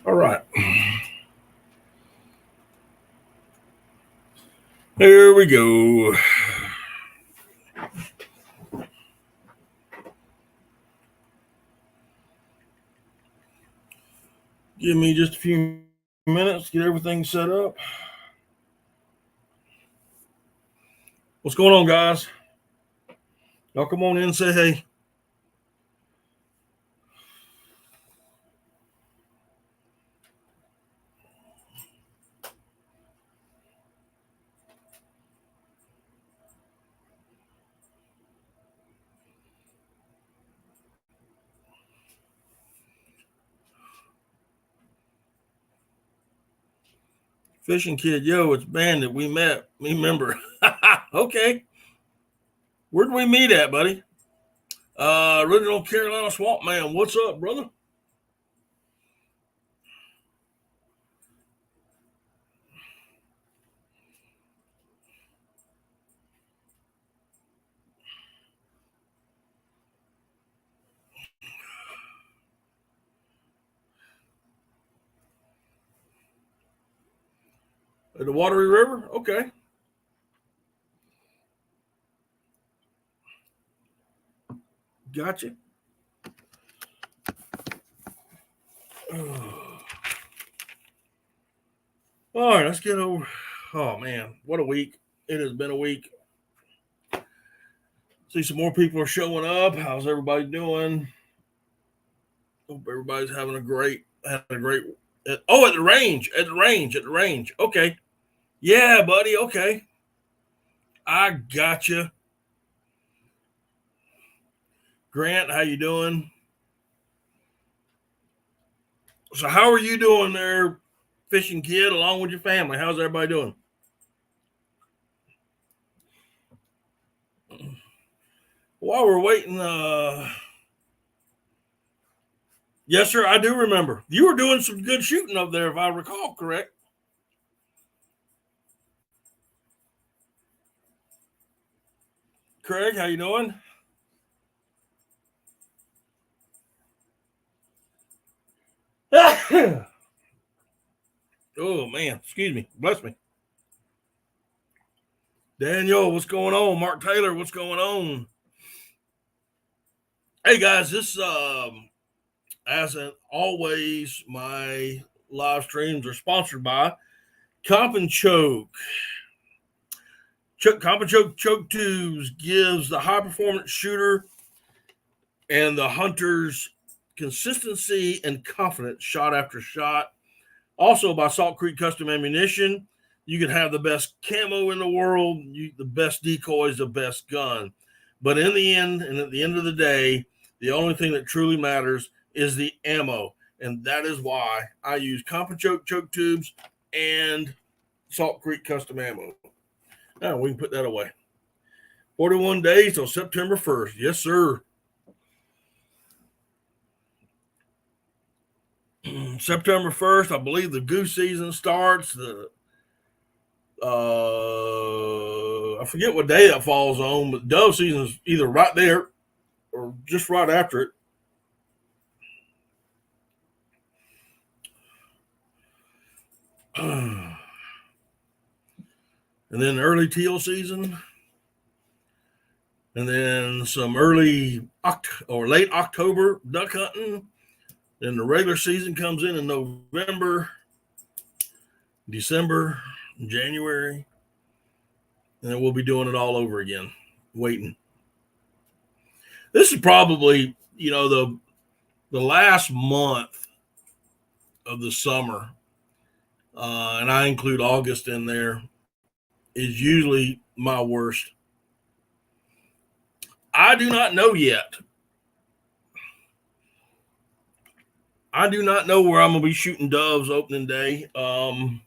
All right. Here we go. Give me just a few minutes to get everything set up. What's going on, guys? Y'all come on in and say hey. Fishing Kid, yo, it's Bandit. We met. Me member. Okay. Where'd we meet at, buddy? Original Carolina Swamp Man. What's up, brother? At the Watery River? Okay. Gotcha. All right, let's get over. Oh, man. What a week. It has been a week. See some more people are showing up. How's everybody doing? Hope everybody's having a great. At the range. At the range. Okay. Yeah, buddy. Okay. I gotcha. Grant, how you doing? So how are you doing there, Fishing Kid, along with your family? How's everybody doing? While we're waiting, yes, sir, I do remember. You were doing some good shooting up there, if I recall correct. Craig, how you doing? Oh, man, excuse me. Bless me. Daniel, what's going on? Mark Taylor, what's going on? Hey, guys, this, as always, my live streams are sponsored by Comp and Choke. Comp and Choke Tubes gives the high-performance shooter and the hunters consistency and confidence shot after shot. Also by Salt Creek Custom Ammunition. You can have the best camo in the world, the best decoys, the best gun. But in the end, and at the end of the day, the only thing that truly matters is the ammo. And that is why I use Comp and Choke Tubes and Salt Creek Custom Ammo. Now we can put that away. 41 days till September 1st. Yes, sir. September 1st, I believe the goose season starts. I forget what day that falls on, but dove season is either right there or just right after it. And then early teal season, and then some early or late October duck hunting. Then the regular season comes in November, December, January, and then we'll be doing it all over again, waiting. This is probably, the last month of the summer, and I include August in there, is usually my worst. I do not know yet. I do not know where I'm going to be shooting doves opening day. I'm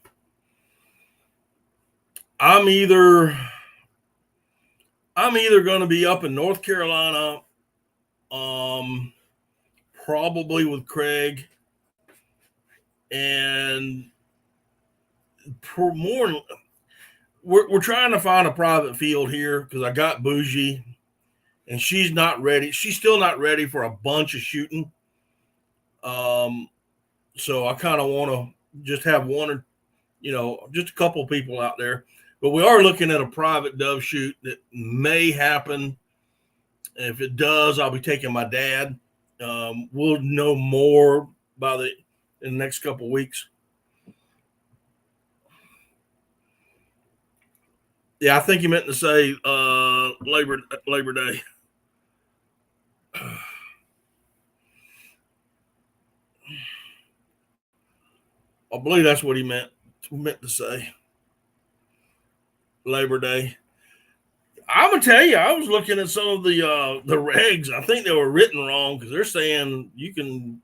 either going to be up in North Carolina, probably with Craig, and we're trying to find a private field here because I got Bougie, and she's not ready. She's still not ready for a bunch of shooting. So I kind of want to just have one or, just a couple people out there. But we are looking at a private dove shoot that may happen. If it does, I'll be taking my dad. We'll know more in the next couple of weeks. Yeah, I think you meant to say Labor Day. I believe that's what he meant to say. Labor Day. I'm gonna tell you, I was looking at some of the regs. I think they were written wrong because they're saying you can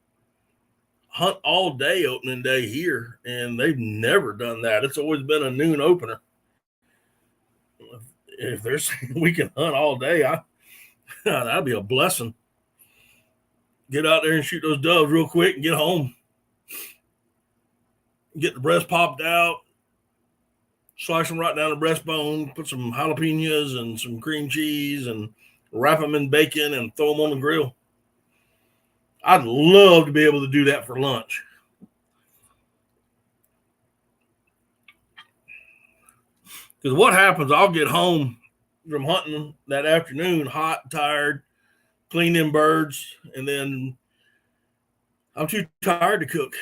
hunt all day opening day here, and they've never done that. It's always been a noon opener. If they're saying we can hunt all day, that'd be a blessing. Get out there and shoot those doves real quick and get home. Get the breast popped out, slice them right down the breastbone, put some jalapenos and some cream cheese, and wrap them in bacon and throw them on the grill. I'd love to be able to do that for lunch. Because what happens, I'll get home from hunting that afternoon, hot, tired, clean them birds, and then I'm too tired to cook.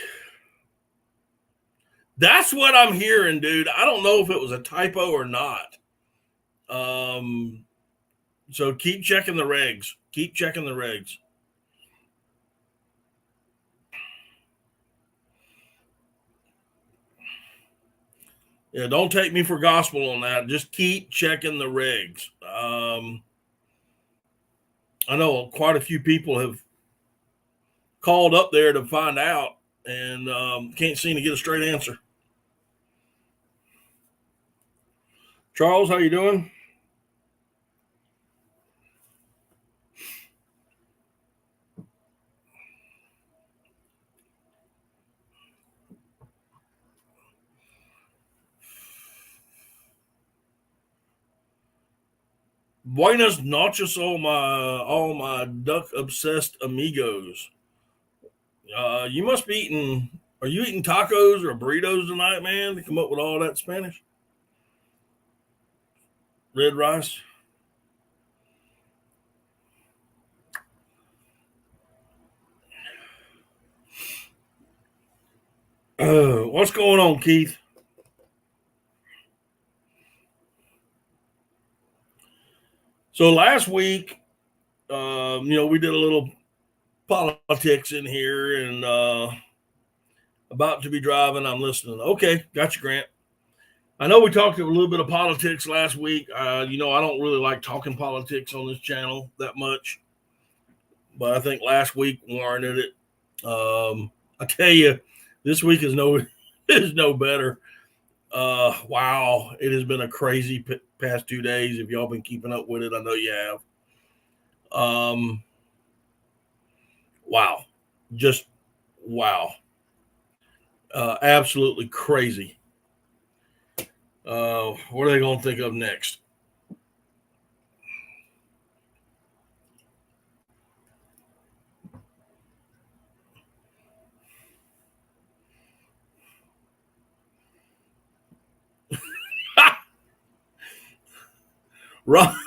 That's what I'm hearing, dude. I don't know if it was a typo or not. So keep checking the regs. Keep checking the regs. Yeah, don't take me for gospel on that. Just keep checking the regs. I know quite a few people have called up there to find out and can't seem to get a straight answer. Charles, how you doing? Buenas noches, all my duck obsessed amigos. You must be eating. Are you eating tacos or burritos tonight, man? To come up with all that Spanish, red rice. What's going on, Keith? So last week, we did a little politics in here, and about to be driving. I'm listening. Okay, got you, Grant. I know we talked a little bit of politics last week. I don't really like talking politics on this channel that much, but I think last week warranted it. I tell you, this week is no is no better. Wow, it has been a crazy past 2 days. If y'all been keeping up with it, I know you have. Wow, just wow, absolutely crazy. What are they going to think of next? Ron,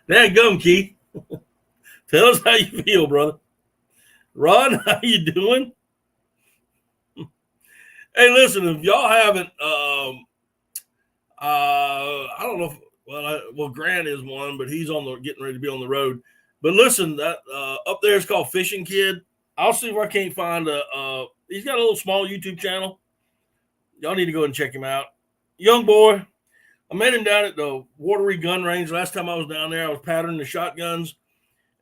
that gum, Keith. Tell us how you feel, brother. Ron, how you doing? Hey, listen, if y'all haven't, I don't know. Grant is one, but he's getting ready to be on the road. But listen, that up there is called Fishing Kid. I'll see if I can't find he's got a little small YouTube channel. Y'all need to go and check him out. Young boy. I met him down at the Watery Gun Range. Last time I was down there, I was patterning the shotguns,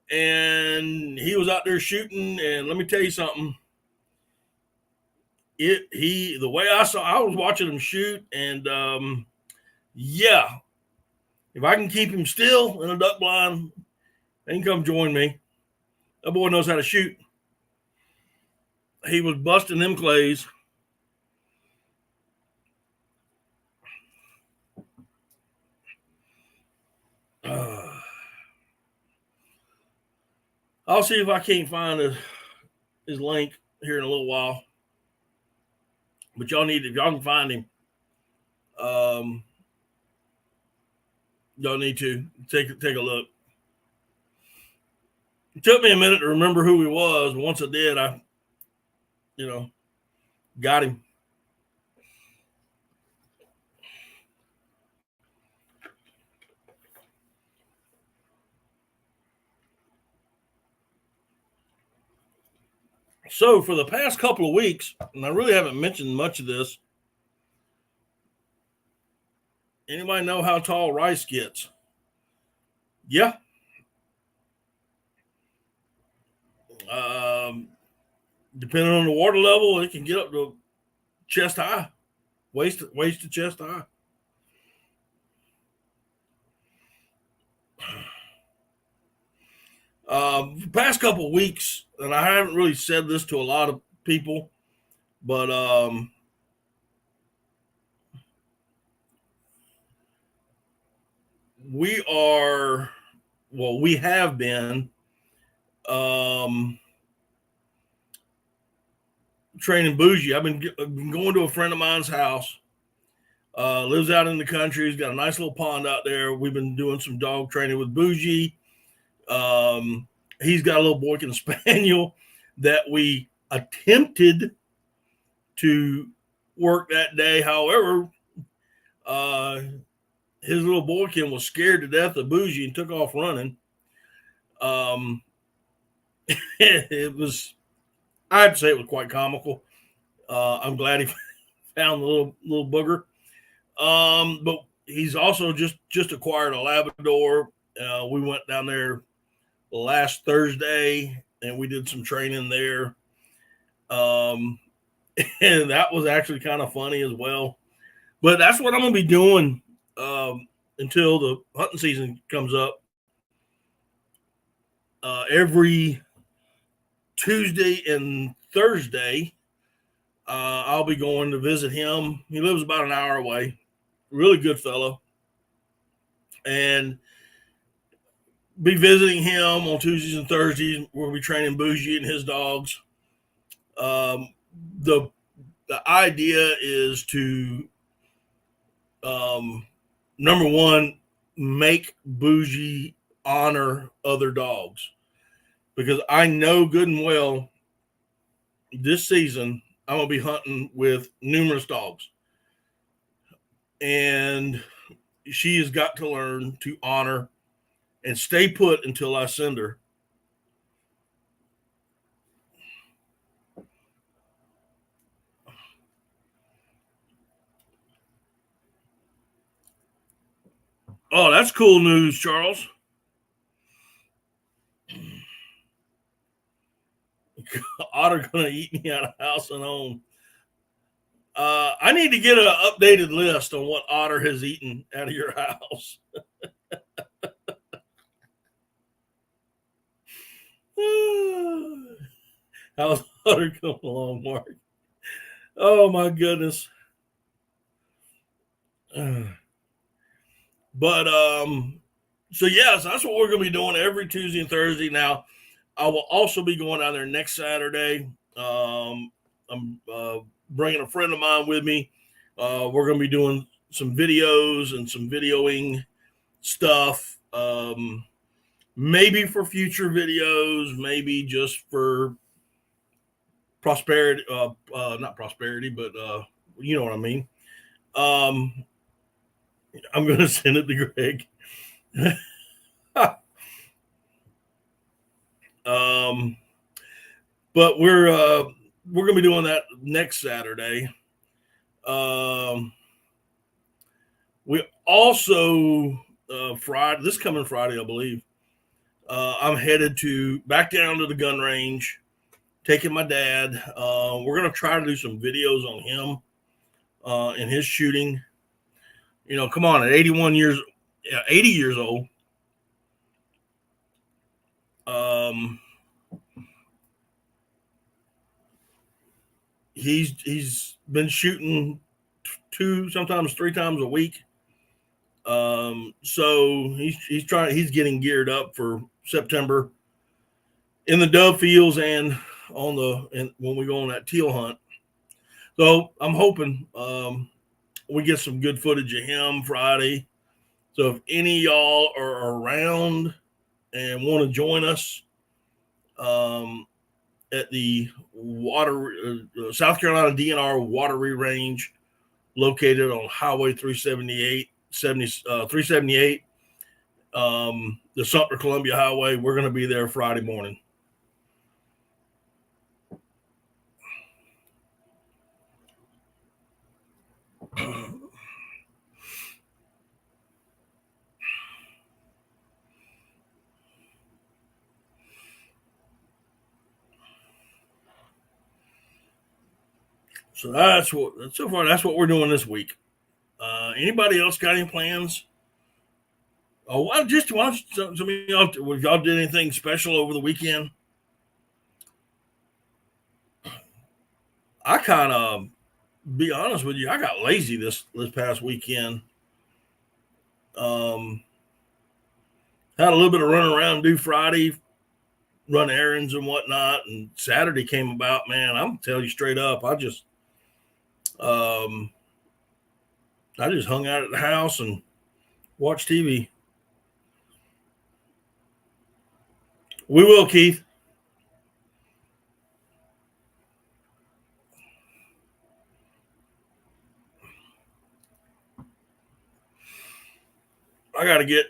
and he was out there shooting. And let me tell you something. The way I was watching him shoot, and yeah, if I can keep him still in a duck blind, he can come join me. That boy knows how to shoot. He was busting them clays. I'll see if I can't find his link here in a little while. But y'all need, if y'all can find him, y'all need to take a look. It took me a minute to remember who he was. Once I did, I got him. So for the past couple of weeks, and I really haven't mentioned much of this, anybody know how tall rice gets? Yeah. Depending on the water level, it can get up to chest high, waist to chest high. Past couple of weeks, and I haven't really said this to a lot of people, but we have been training Bougie. I've been going to a friend of mine's house. Lives out in the country. He's got a nice little pond out there. We've been doing some dog training with Bougie. He's got a little Boykin Spaniel that we attempted to work that day. However, his little Boykin was scared to death of Bougie and took off running. It was, I'd say it was quite comical. I'm glad he found the little booger. But he's also just acquired a Labrador. We went down there last Thursday and we did some training there. And that was actually kind of funny as well. But that's what I'm going to be doing until the hunting season comes up. Every Tuesday and Thursday, I'll be going to visit him. He lives about an hour away. Really good fellow. And be visiting him on Tuesdays and Thursdays. We'll be training Bougie and his dogs. The idea is to, number one, make Bougie honor other dogs, because I know good and well this season I'm going to be hunting with numerous dogs, and she has got to learn to honor and stay put until I send her. Oh, that's cool news, Charles. Otter gonna eat me out of house and home. I need to get an updated list on what Otter has eaten out of your house. How's Otter coming along, Mark? Oh my goodness. But so yes, that's what we're gonna be doing every Tuesday and Thursday. Now, I will also be going down there next Saturday. I'm bringing a friend of mine with me. We're going to be doing some videos and some videoing stuff. Maybe for future videos, maybe just for prosperity, not prosperity, but you know what I mean. I'm going to send it to Greg. But we're going to be doing that next Saturday. We also Friday, this coming Friday, I believe, I'm headed back down to the gun range, taking my dad. We're going to try to do some videos on him and his shooting. You know, come on, at 80 years old. He's been shooting 2, sometimes 3 times a week. So he's getting geared up for September in the dove fields and when we go on that teal hunt. So I'm hoping we get some good footage of him Friday. So if any of y'all are around and want to join us at the South Carolina DNR Watery Range, located on Highway 378, the Sumter Columbia Highway, we're going to be there Friday morning. So that's what we're doing this week. Anybody else got any plans? Oh, why don't some of y'all did anything special over the weekend? I kind of, be honest with you, I got lazy this past weekend. Had a little bit of running around do Friday, run errands and whatnot, and Saturday came about. Man, I'm telling you straight up, I just hung out at the house and watched TV. We will, Keith. I got to get,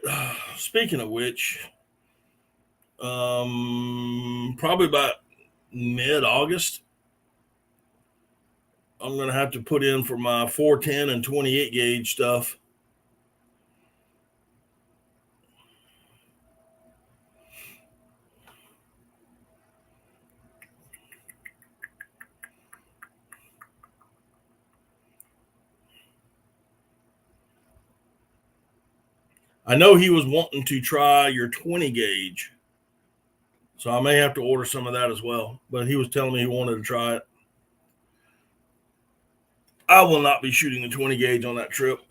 speaking of which, probably about mid-August, I'm going to have to put in for my 410 and 28 gauge stuff. I know he was wanting to try your 20 gauge, so I may have to order some of that as well. But he was telling me he wanted to try it. I will not be shooting the 20 gauge on that trip.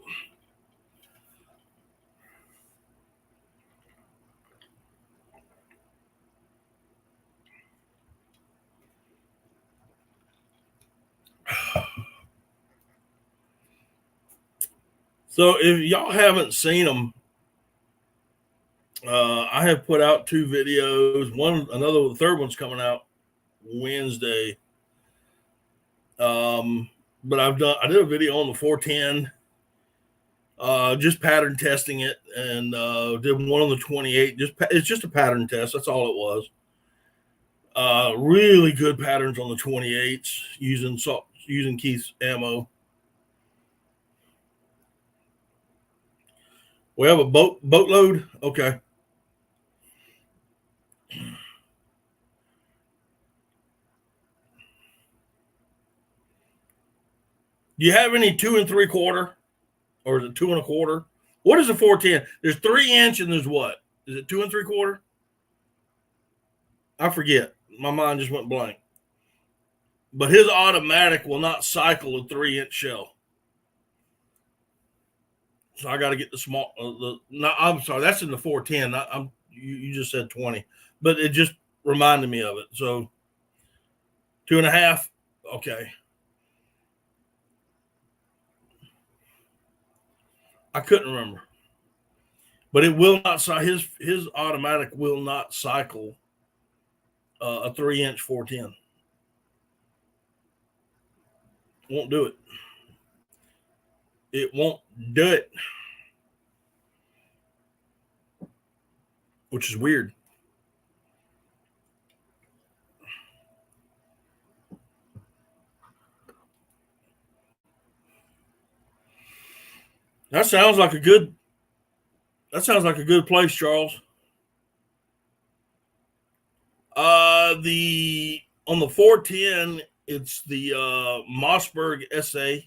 So if y'all haven't seen them, I have put out 2 videos. The third one's coming out Wednesday. But I did a video on the 410, just pattern testing it, and did one on the 28. It's just a pattern test. That's all it was. Really good patterns on the 28s using Keith's ammo. We have a boatload. Okay. Do you have any 2 3/4, or is it 2 1/4? What is a 410? There's 3-inch and there's what? Is it 2 3/4? I forget. My mind just went blank. But his automatic will not cycle a 3-inch shell. So I got to get the small. No, I'm sorry. That's in the 410. You just said 20, but it just reminded me of it. So 2.5. Okay. I couldn't remember, but it will not. His automatic will not cycle a 3-inch 410. Won't do it. It won't do it, which is weird. That sounds like a good place, Charles. On the 410, it's the Mossberg SA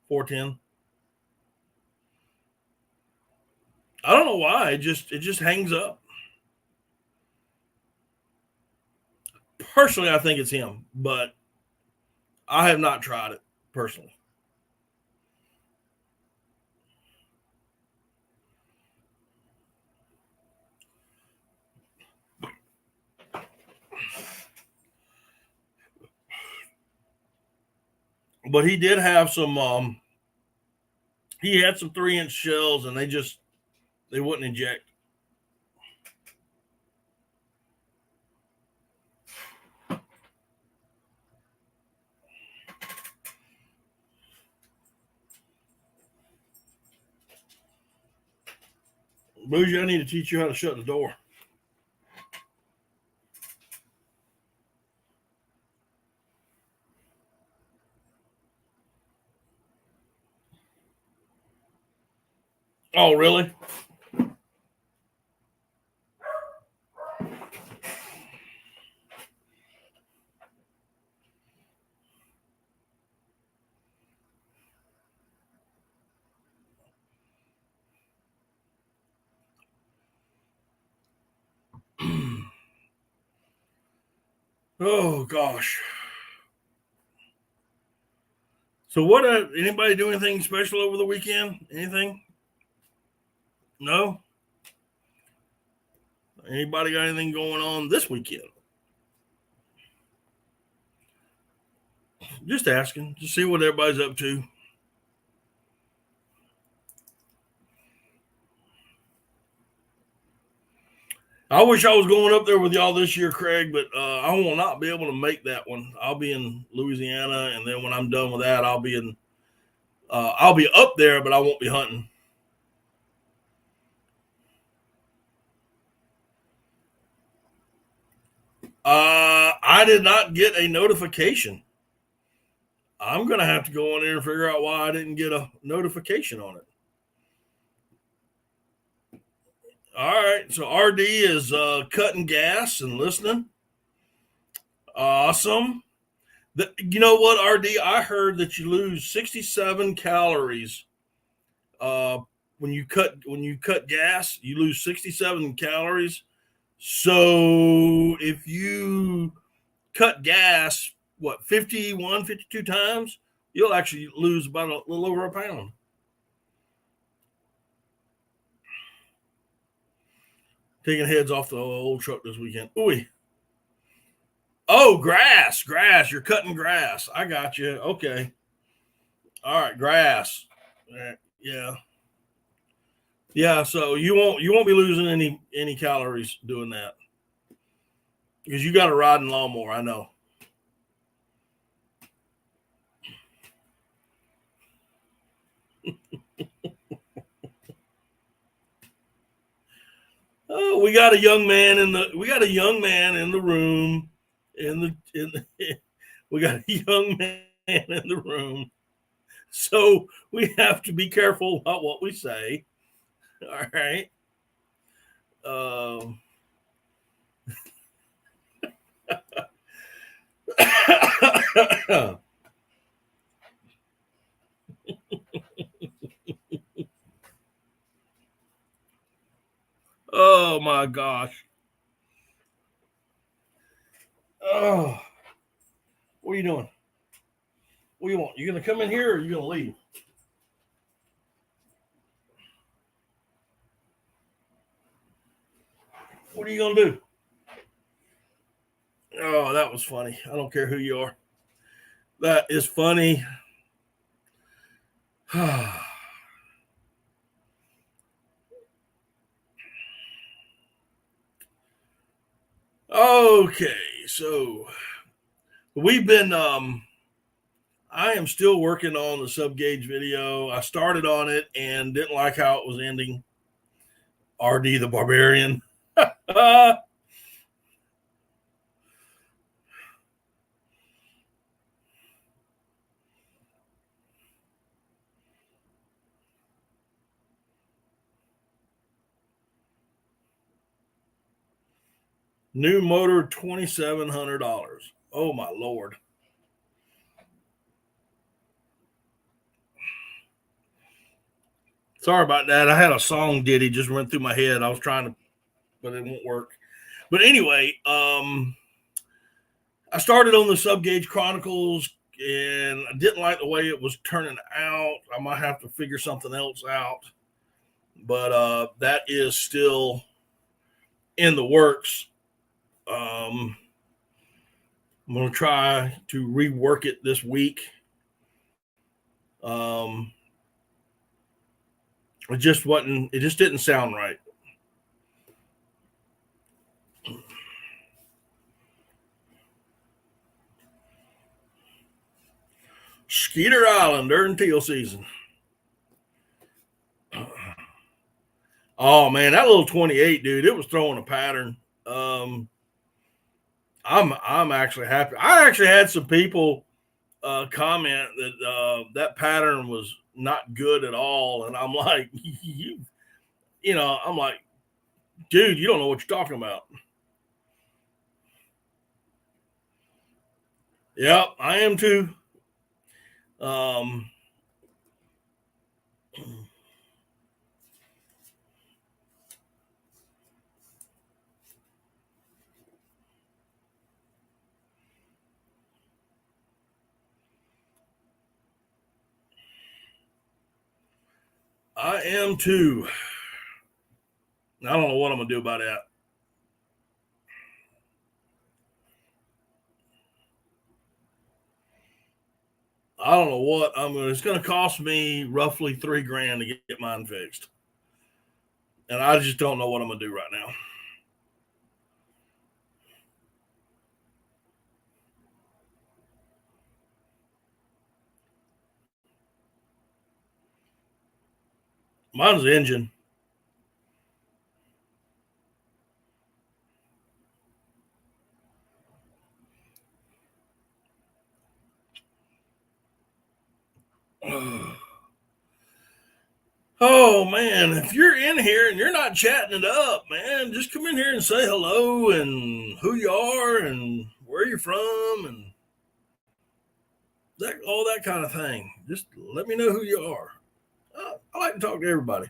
410. I don't know why. It just hangs up. Personally, I think it's him, but I have not tried it personally. But he did have some. He had some 3-inch shells, and they wouldn't inject. Bougie, I need to teach you how to shut the door. Oh, really? Oh, gosh. So what, anybody do anything special over the weekend? Anything? No? Anybody got anything going on this weekend? Just asking. Just see what everybody's up to. I wish I was going up there with y'all this year, Craig, but I will not be able to make that one. I'll be in Louisiana, and then when I'm done with that, I'll be up there, but I won't be hunting. I did not get a notification. I'm going to have to go on there and figure out why I didn't get a notification on it. All right. So RD is cutting gas and listening. Awesome. You know what, RD? I heard that you lose 67 calories when you cut gas. You lose 67 calories. So if you cut gas, 51, 52 times, you'll actually lose about a little over a pound. Taking heads off the old truck this weekend. Ooh. Oh, grass. You're cutting grass. I got you. Okay. All right, grass. Yeah. Yeah, so you won't be losing any calories doing that. Because you got a riding lawnmower, I know. Oh, we got a young man in the room. We got a young man in the room. So we have to be careful about what we say. All right. Oh my gosh. Oh, what are you doing? What do you want? You gonna come in here or are you gonna leave? What are you gonna do? Oh, that was funny. I don't care who you are. That is funny. Okay, so we've been I am still working on the sub gauge video. I started on it and didn't like how it was ending. RD the Barbarian. New motor, $2,700. Oh my Lord. Sorry about that. I had a song ditty just run through my head. I was trying to, but it won't work. But anyway, I started on the Sub Gauge Chronicles and I didn't like the way it was turning out. I might have to figure something else out. But that is still in the works. I'm going to try to rework it this week It just wasn't. It just didn't sound right. Skeeter Island during teal season. Oh man, that little 28, dude, it was throwing a pattern. I'm actually happy. I actually had some people comment that that pattern was not good at all, and I'm like, I'm like, dude, you don't know what you're talking about. Yep, I am too. Um, I am too. I don't know what I'm gonna do about that. I don't know what I'm gonna. It's gonna cost me roughly $3,000 to get mine fixed, and I just don't know what I'm gonna do right now. Mine's the engine. Oh man, if you're in here and you're not chatting it up, man, just come in here and say hello and who you are and where you're from and that all that kind of thing. Just let me know who you are. I like to talk to everybody.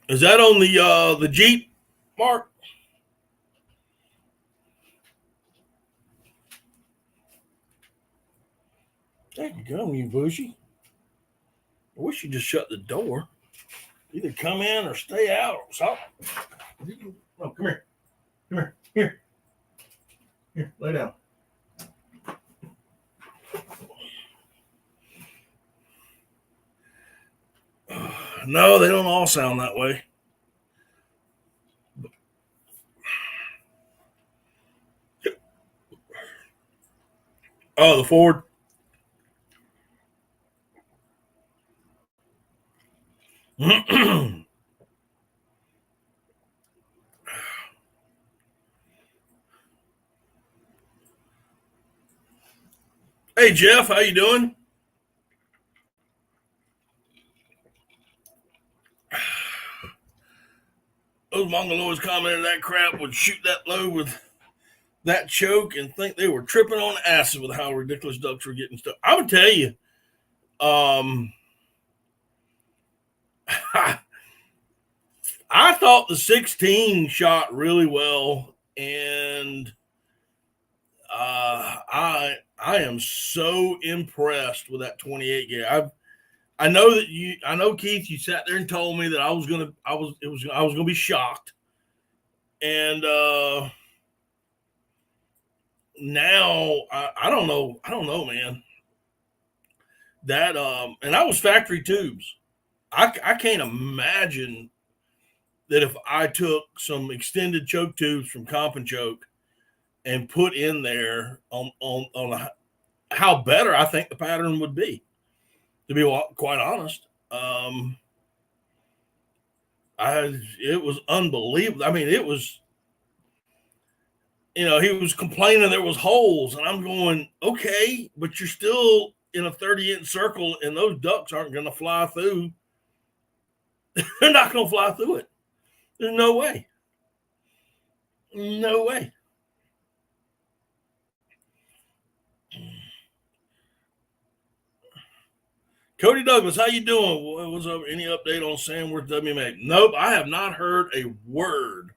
Is that on the Jeep, Mark? There you go, you bushy. I wish you just shut the door. Either come in or stay out or something. Oh, come here. Come here. Here. Here. Lay down. No, they don't all sound that way. Oh, the Ford. Hey Jeff, how you doing? Those Mongoloids commented that crap would shoot that low with that choke and think they were tripping on acid with how ridiculous ducks were getting stuff. I would tell you, um, I thought the 16 shot really well, and I am so impressed with that 28 gauge. I know that I know Keith, you sat there and told me that I was gonna be shocked, and now I don't know, man. That and I was factory tubes. I can't imagine that if I took some extended choke tubes from Comp and Choke and put in there on how better I think the pattern would be. To be quite honest, it was unbelievable. I mean, it was, he was complaining there was holes, and I'm going, okay, but you're still in a 30-inch circle, and those ducks aren't going to fly through. They're not going to fly through it. There's no way. No way. Cody Douglas, how you doing? What's up? Any update on Samworth WMA? Nope, I have not heard a word.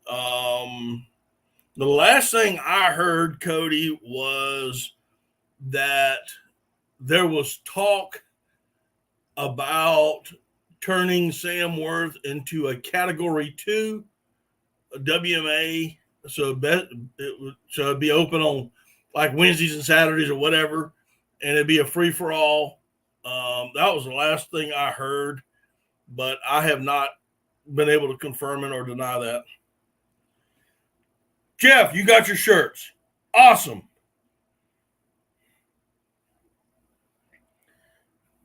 The last thing I heard, Cody, was that there was talk about turning Samworth into a Category 2 WMA So it'd be open on like Wednesdays and Saturdays or whatever, and it'd be a free for all. That was the last thing I heard, but I have not been able to confirm it or deny that. Jeff, you got your shirts. Awesome.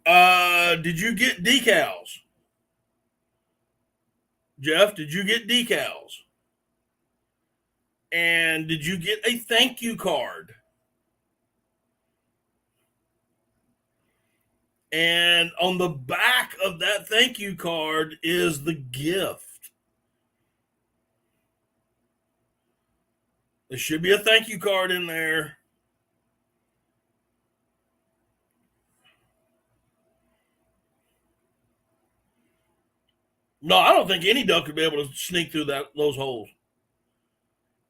Did you get decals? Jeff, did you get decals? And did you get a thank you card? And on the back of that thank you card is the gift. There should be a thank you card in there. No, I don't think any duck could be able to sneak through those holes.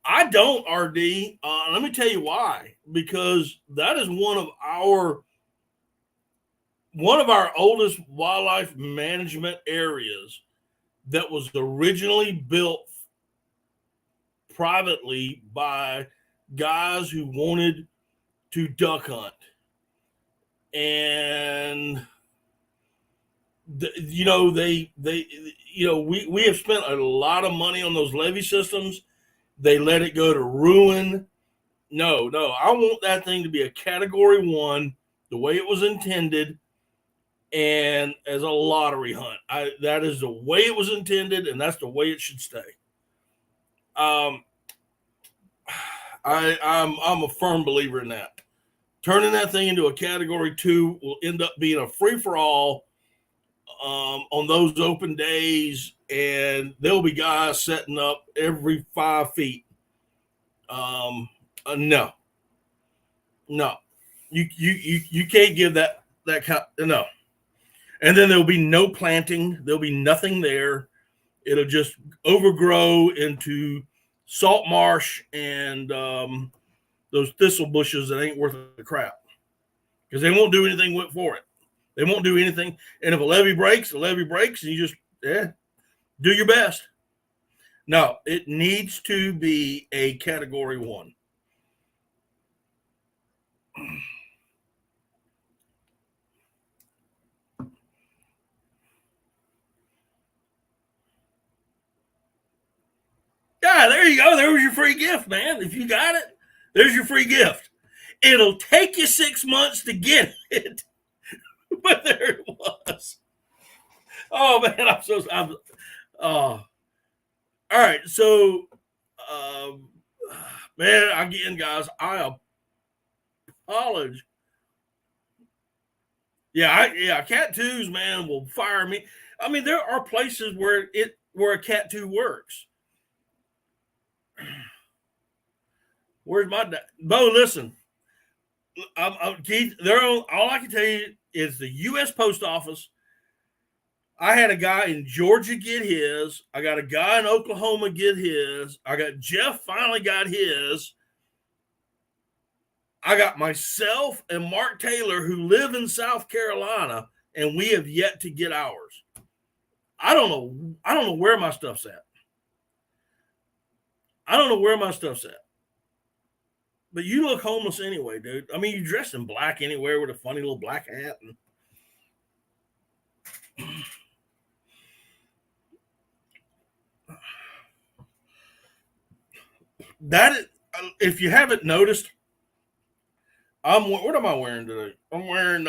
I don't, RD. Let me tell you why. Because that is one of our oldest wildlife management areas that was originally built privately by guys who wanted to duck hunt. And we have spent a lot of money on those levee systems. They let it go to ruin. No, I want that thing to be a category 1, the way it was intended, and as a lottery hunt. That is the way it was intended, and that's the way it should stay. I'm a firm believer in that. Turning that thing into a category 2 will end up being a free for all on those open days, and there'll be guys setting up every 5 feet. No, you can't give that kind. No. And then there'll be no planting. There'll be nothing there. It'll just overgrow into salt marsh and those thistle bushes that ain't worth the crap, because they won't do anything for it. They won't do anything. And if a levee breaks, and you just do your best. No, it needs to be a category 1. Yeah, there you go. There was your free gift, man. If you got it, there's your free gift. It'll take you 6 months to get it, but there it was. Oh man, all right. So, man, again, guys, I apologize. Yeah, cat twos, man, will fire me. I mean, there are places where a cat 2 works. Where's my Bo? Listen, Keith. All I can tell you is the U.S. Post Office. I had a guy in Georgia get his. I got a guy in Oklahoma get his. I got Jeff finally got his. I got myself and Mark Taylor, who live in South Carolina, and we have yet to get ours. I don't know where my stuff's at. But you look homeless anyway, dude. I mean, you dress in black anywhere with a funny little black hat. If you haven't noticed, what am I wearing today? I'm wearing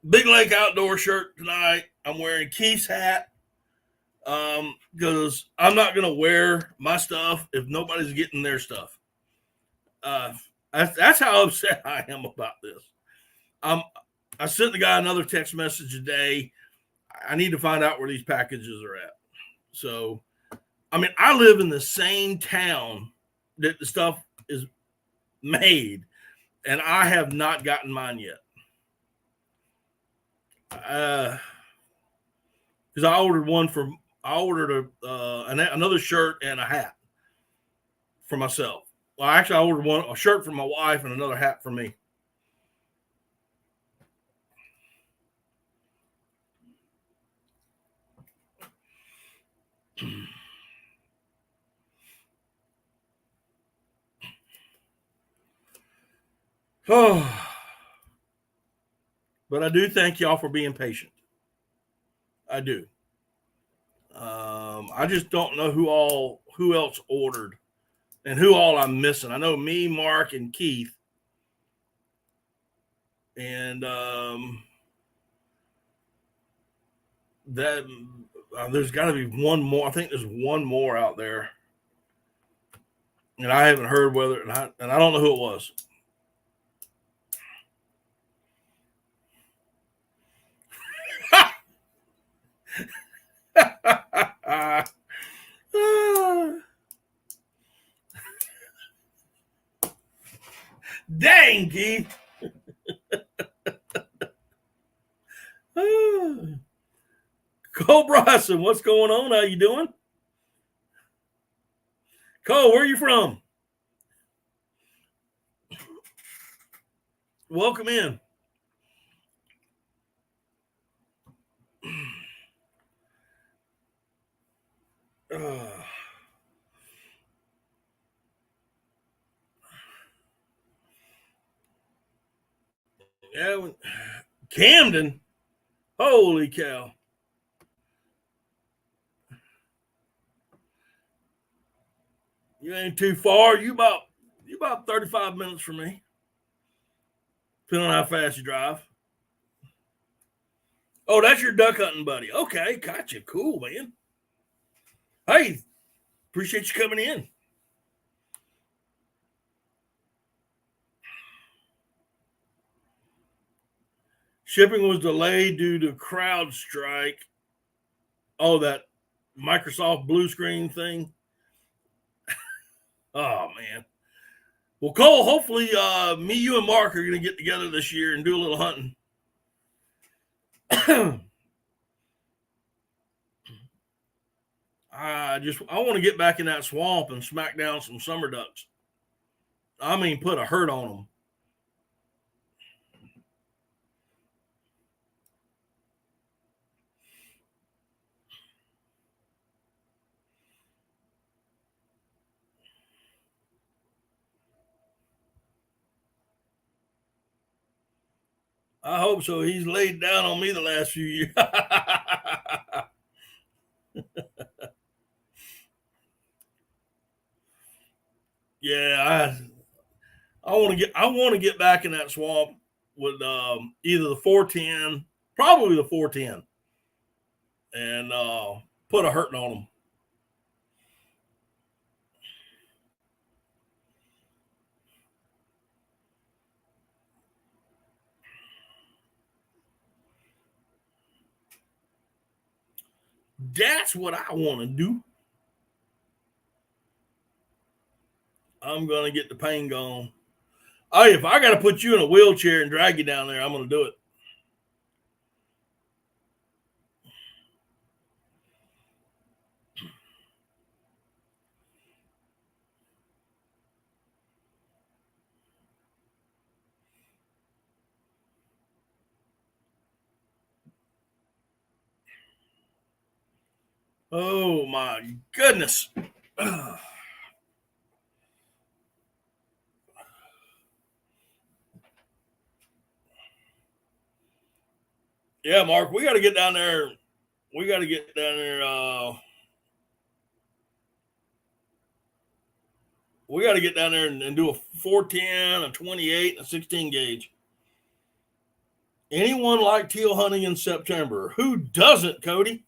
Big Lake Outdoor shirt tonight. I'm wearing Keith's hat because I'm not going to wear my stuff if nobody's getting their stuff. That's how upset I am about this. I sent the guy another text message today. I need to find out where these packages are at. So, I mean, I live in the same town that the stuff is made, and I have not gotten mine yet. Because I ordered another shirt and a hat for myself. Well, actually, I ordered a shirt for my wife and another hat for me. Oh, but I do thank y'all for being patient. I do. I just don't know who else ordered and who all I'm missing. I know me, Mark, and Keith. And that there's got to be one more. I think there's one more out there, and I haven't heard whether, and I don't know who it was. Dang, Keith. Cole Bryson, what's going on? How you doing? Cole, where are you from? Welcome in. Yeah, Camden. Holy cow. You ain't too far. You about 35 minutes from me. Depending on how fast you drive. Oh, that's your duck hunting buddy. Okay, gotcha. Cool, man. Hey, appreciate you coming in. Shipping was delayed due to CrowdStrike. Oh, that Microsoft blue screen thing. Oh, man. Well, Cole, hopefully me, you, and Mark are going to get together this year and do a little hunting. I want to get back in that swamp and smack down some summer ducks. I mean, put a hurt on them. I hope so. He's laid down on me the last few years. Yeah, I want to get back in that swamp with either the 410, probably the 410, and put a hurting on them. That's what I want to do. I'm gonna get the pain gone. Hey, if I got to put you in a wheelchair and drag you down there, I'm gonna do it. Oh my goodness. Yeah, Mark, we got to get down there. We got to get down there. We got to get down there and do a 410, a 28, and a 16 gauge. Anyone like teal hunting in September? Who doesn't, Cody?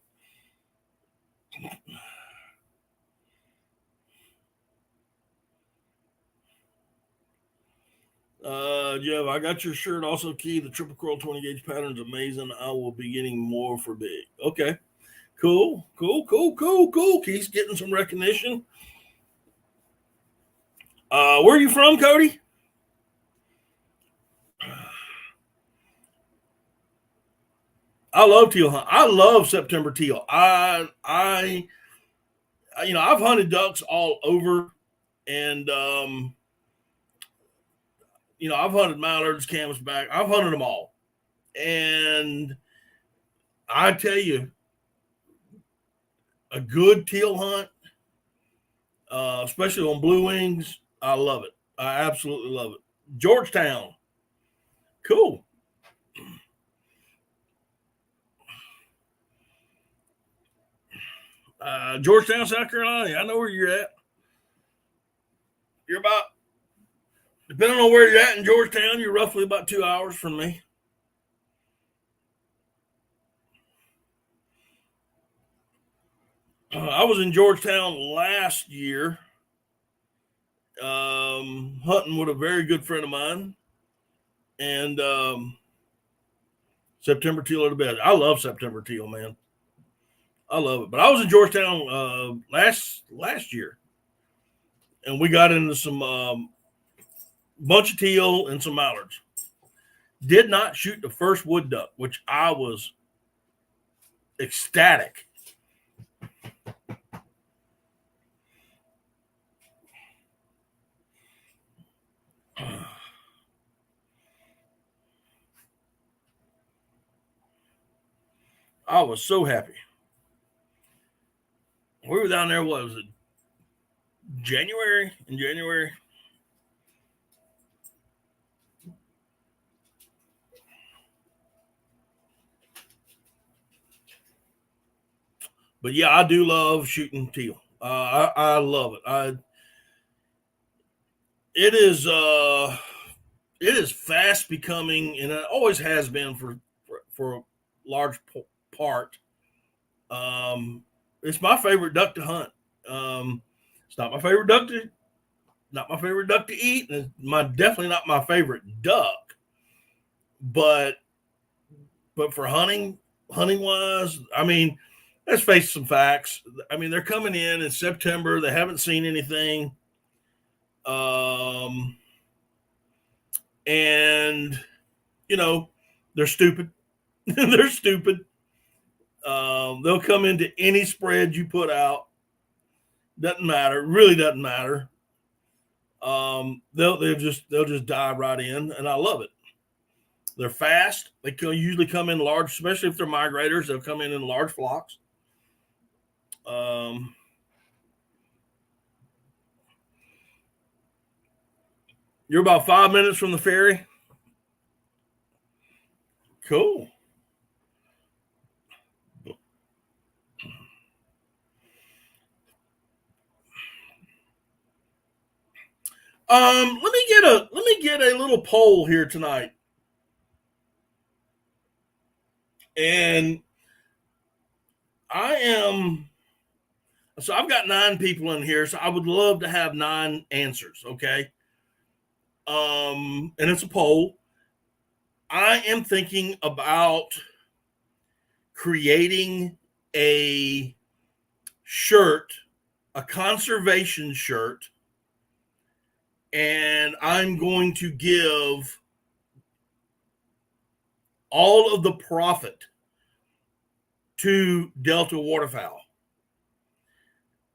Jeff, I got your shirt. Also, Key, the triple curl 20 gauge pattern is amazing. I will be getting more for big. Okay. Cool. Keith's getting some recognition. Where are you from, Cody? I love teal hunt. I love September teal. I've hunted ducks all over, and I've hunted mallards, canvasback. I've hunted them all, and I tell you, a good teal hunt, especially on blue wings, I love it. I absolutely love it. Georgetown. Cool. Georgetown, South Carolina. I know where you're at. You're about, depending on where you're at in Georgetown, you're roughly about 2 hours from me. I was in Georgetown last year, hunting with a very good friend of mine, and September teal are the best. I love September teal, man. I love it. But I was in Georgetown last year, and we got into some bunch of teal and some mallards. Did not shoot the first wood duck, which I was ecstatic. I was so happy. We were down there, what was it? In January. But yeah, I do love shooting teal. I love it. It is fast becoming, and it always has been for a large part. It's my favorite duck to hunt. It's not my favorite duck to eat, and it's definitely not my favorite duck. But for hunting wise, I mean, let's face some facts. I mean, they're coming in September. They haven't seen anything. And you know, they're stupid. They're stupid. They'll come into any spread you put out. Doesn't matter. Really doesn't matter. They'll just dive right in, and I love it. They're fast. They usually come in large, especially if they're migrators. They'll come in large flocks. You're about 5 minutes from the ferry. Cool. Let me get a little poll here tonight. And I've got 9 people in here, so I would love to have 9 answers, okay? And it's a poll. I am thinking about creating a shirt, a conservation shirt, and I'm going to give all of the profit to Delta Waterfowl.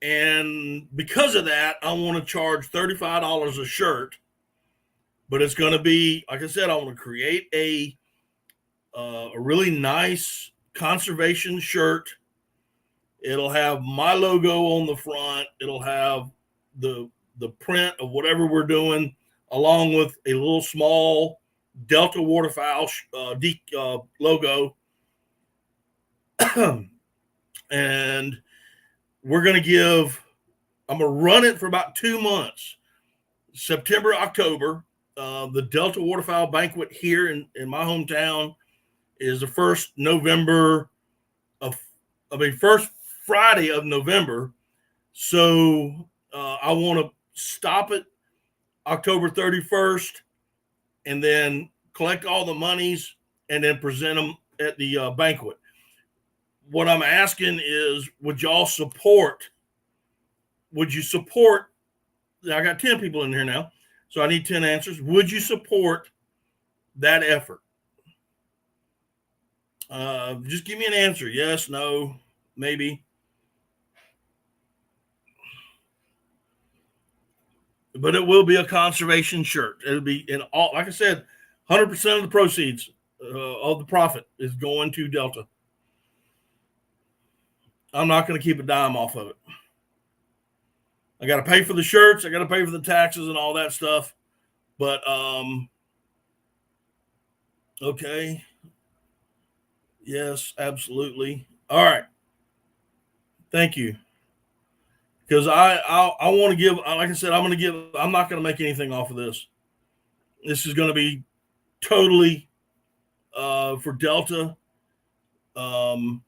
And because of that, I want to charge $35 a shirt. But it's going to be, like I said, I want to create a really nice conservation shirt. It'll have my logo on the front. It'll have the print of whatever we're doing, along with a little small Delta Waterfowl logo. And we're going to I'm going to run it for about 2 months, September, October. The Delta Waterfowl Banquet here in my hometown is the first first Friday of November. So I want to stop it October 31st and then collect all the monies and then present them at the banquet. What I'm asking is, would you support? I got 10 people in here now, so I need 10 answers. Would you support that effort? Just give me an answer. Yes, no, maybe. But it will be a conservation shirt. It'll be in all, like I said, 100% of the proceeds of the profit is going to Delta. I'm not going to keep a dime off of it. I got to pay for the shirts. I got to pay for the taxes and all that stuff. But Okay. Yes, absolutely. All right. Thank you. Because I want to give, like I said, I'm not going to make anything off of this. This is going to be totally for Delta. Um,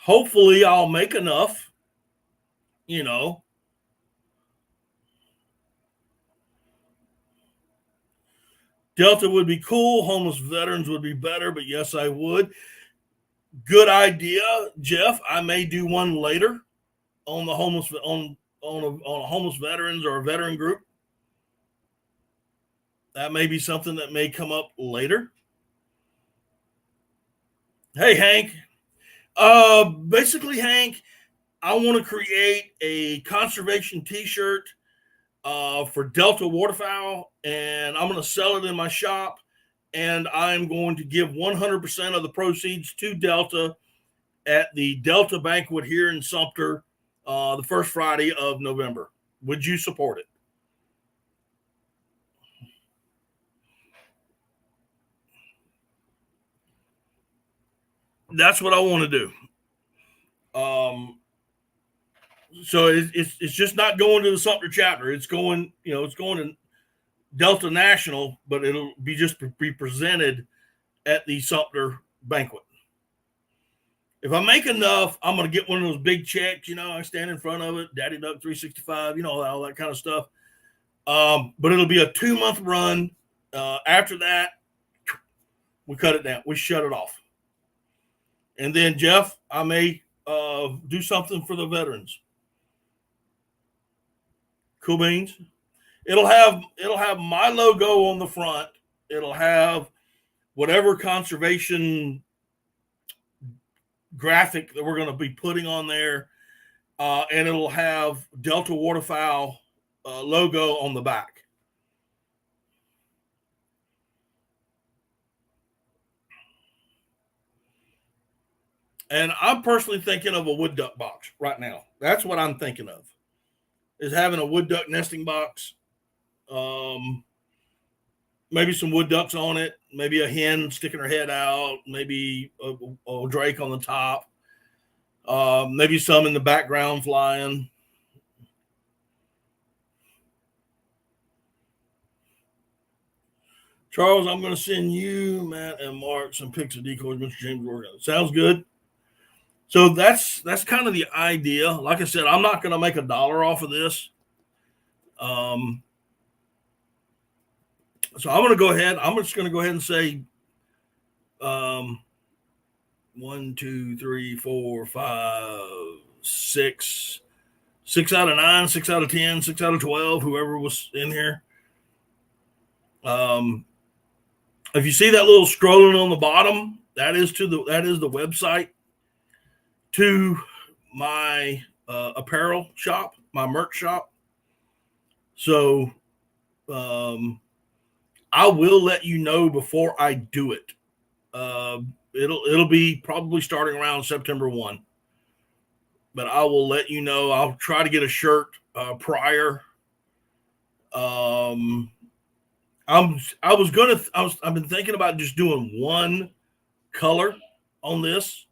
Hopefully I'll make enough, you know. Delta would be cool. Homeless veterans would be better, but yes, I would. Good idea, Jeff. I may do one later on the homeless on a homeless veterans or a veteran group. That may be something that may come up later. Hey, Hank. Basically, Hank, I want to create a conservation T-shirt for Delta waterfowl, and I'm going to sell it in my shop. And I'm going to give 100% of the proceeds to Delta at the Delta banquet here in Sumter, the first Friday of November. Would you support it? That's what I want to do. So it's just not going to the Sumter chapter. It's going, it's going to Delta National, but it'll be just be presented at the Sumter banquet. If I make enough, I'm going to get one of those big checks. I stand in front of it, Daddy Duck 365, all that kind of stuff. But it'll be a 2-month run. After that, we cut it down. We shut it off. And then, Jeff, I may do something for the veterans. Cool beans. It'll have my logo on the front. It'll have whatever conservation graphic that we're going to be putting on there, and it'll have Delta Waterfowl logo on the back. And I'm personally thinking of a wood duck box right now. That's what I'm thinking of, is having a wood duck nesting box. Maybe some wood ducks on it, maybe a hen sticking her head out, maybe a drake on the top, maybe some in the background flying. Charles, I'm going to send you, Matt, and Mark some pics of decoys Mr. James working. Sounds good. So that's kind of the idea. Like I said, I'm not going to make $1 off of this. So I'm going to go ahead. I'm just going to go ahead and say 1, 2, 3, 4, 5, 6. 6 out of 9, 6 out of 10, 6 out of 12, whoever was in here. If you see that little scrolling on the bottom, that is the website to my apparel shop, my merch shop. So I will let you know before I do it. It'll be probably starting around September 1. But I will let you know. I'll try to get a shirt prior. I've been thinking about just doing one color on this.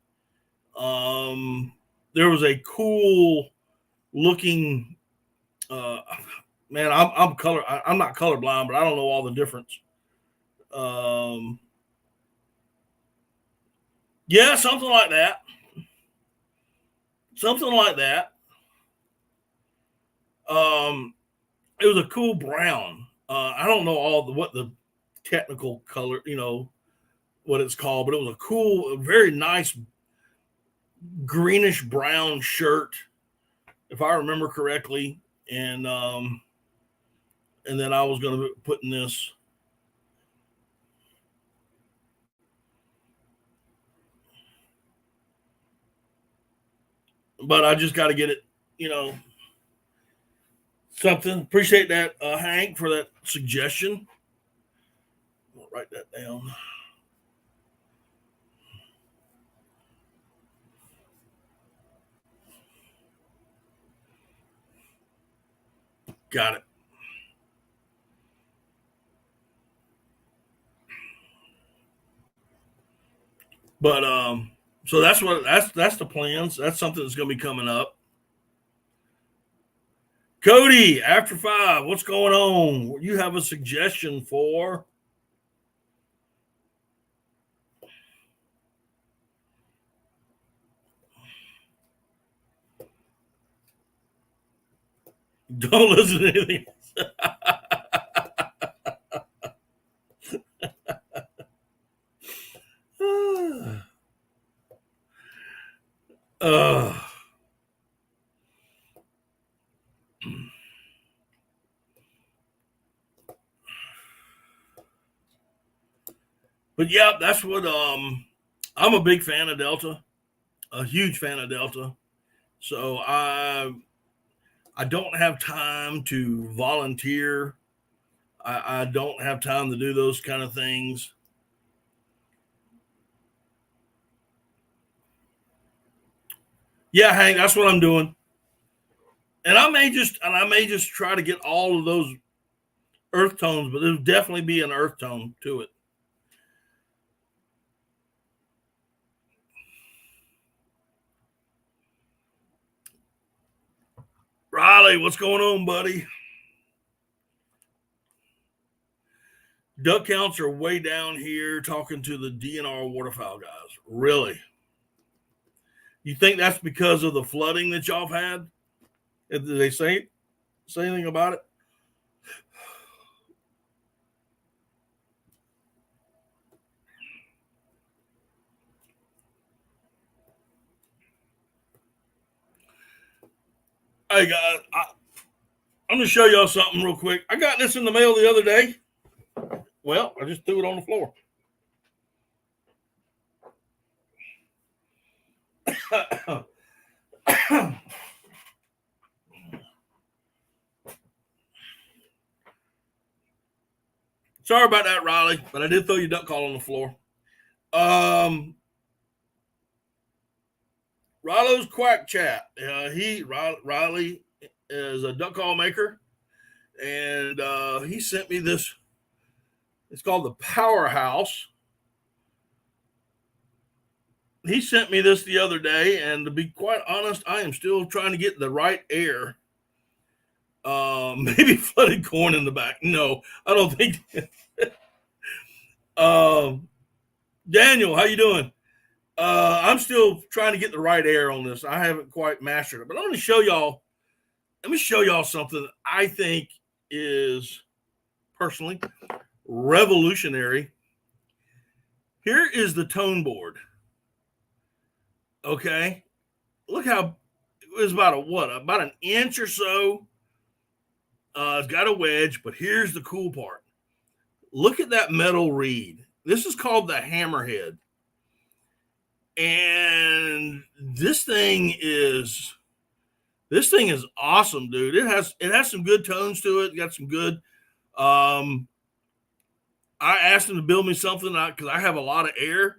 There was a cool looking man, I'm not colorblind, but I don't know all the difference. Yeah, something like that. Something like that. It was a cool brown. I don't know what the technical color, what it's called, but it was a cool, very nice greenish brown shirt, if I remember correctly. And then I was going to be putting this. But I just got to get it, something. Appreciate that, Hank, for that suggestion. I'll write that down. Got it. But so that's the plans. That's something that's going to be coming up. Cody, after 5, what's going on? You have a suggestion for? Don't listen to anything else. uh, but yeah, that's what I'm a big fan of Delta, a huge fan of Delta. So I don't have time to volunteer. I don't have time to do those kind of things. Yeah, Hank, that's what I'm doing. And I may just try to get all of those earth tones, but there'll definitely be an earth tone to it. Riley, what's going on, buddy? Duck counts are way down here talking to the DNR waterfowl guys. Really? You think that's because of the flooding that y'all have had? Did they say anything about it? Hey guys, I'm gonna show y'all something real quick. I got this in the mail the other day. Well, I just threw it on the floor. Sorry about that, Riley, but I did throw your duck call on the floor. Riley's Quack Chat. Riley is a duck call maker, and he sent me this. It's called the Powerhouse. He sent me this the other day, and to be quite honest, I am still trying to get the right air. Maybe flooded corn in the back. No, I don't think. Daniel, how you doing? I'm still trying to get the right air on this. I haven't quite mastered it, but I'm going to show y'all. Let me show y'all something that I think is personally revolutionary. Here is the tone board. Okay, look how it was about an inch or so. It's got a wedge, but here's the cool part. Look at that metal reed. This is called the hammerhead. And this thing is awesome, dude. It has some good tones to it. Got some good. I asked him to build me something because I have a lot of air,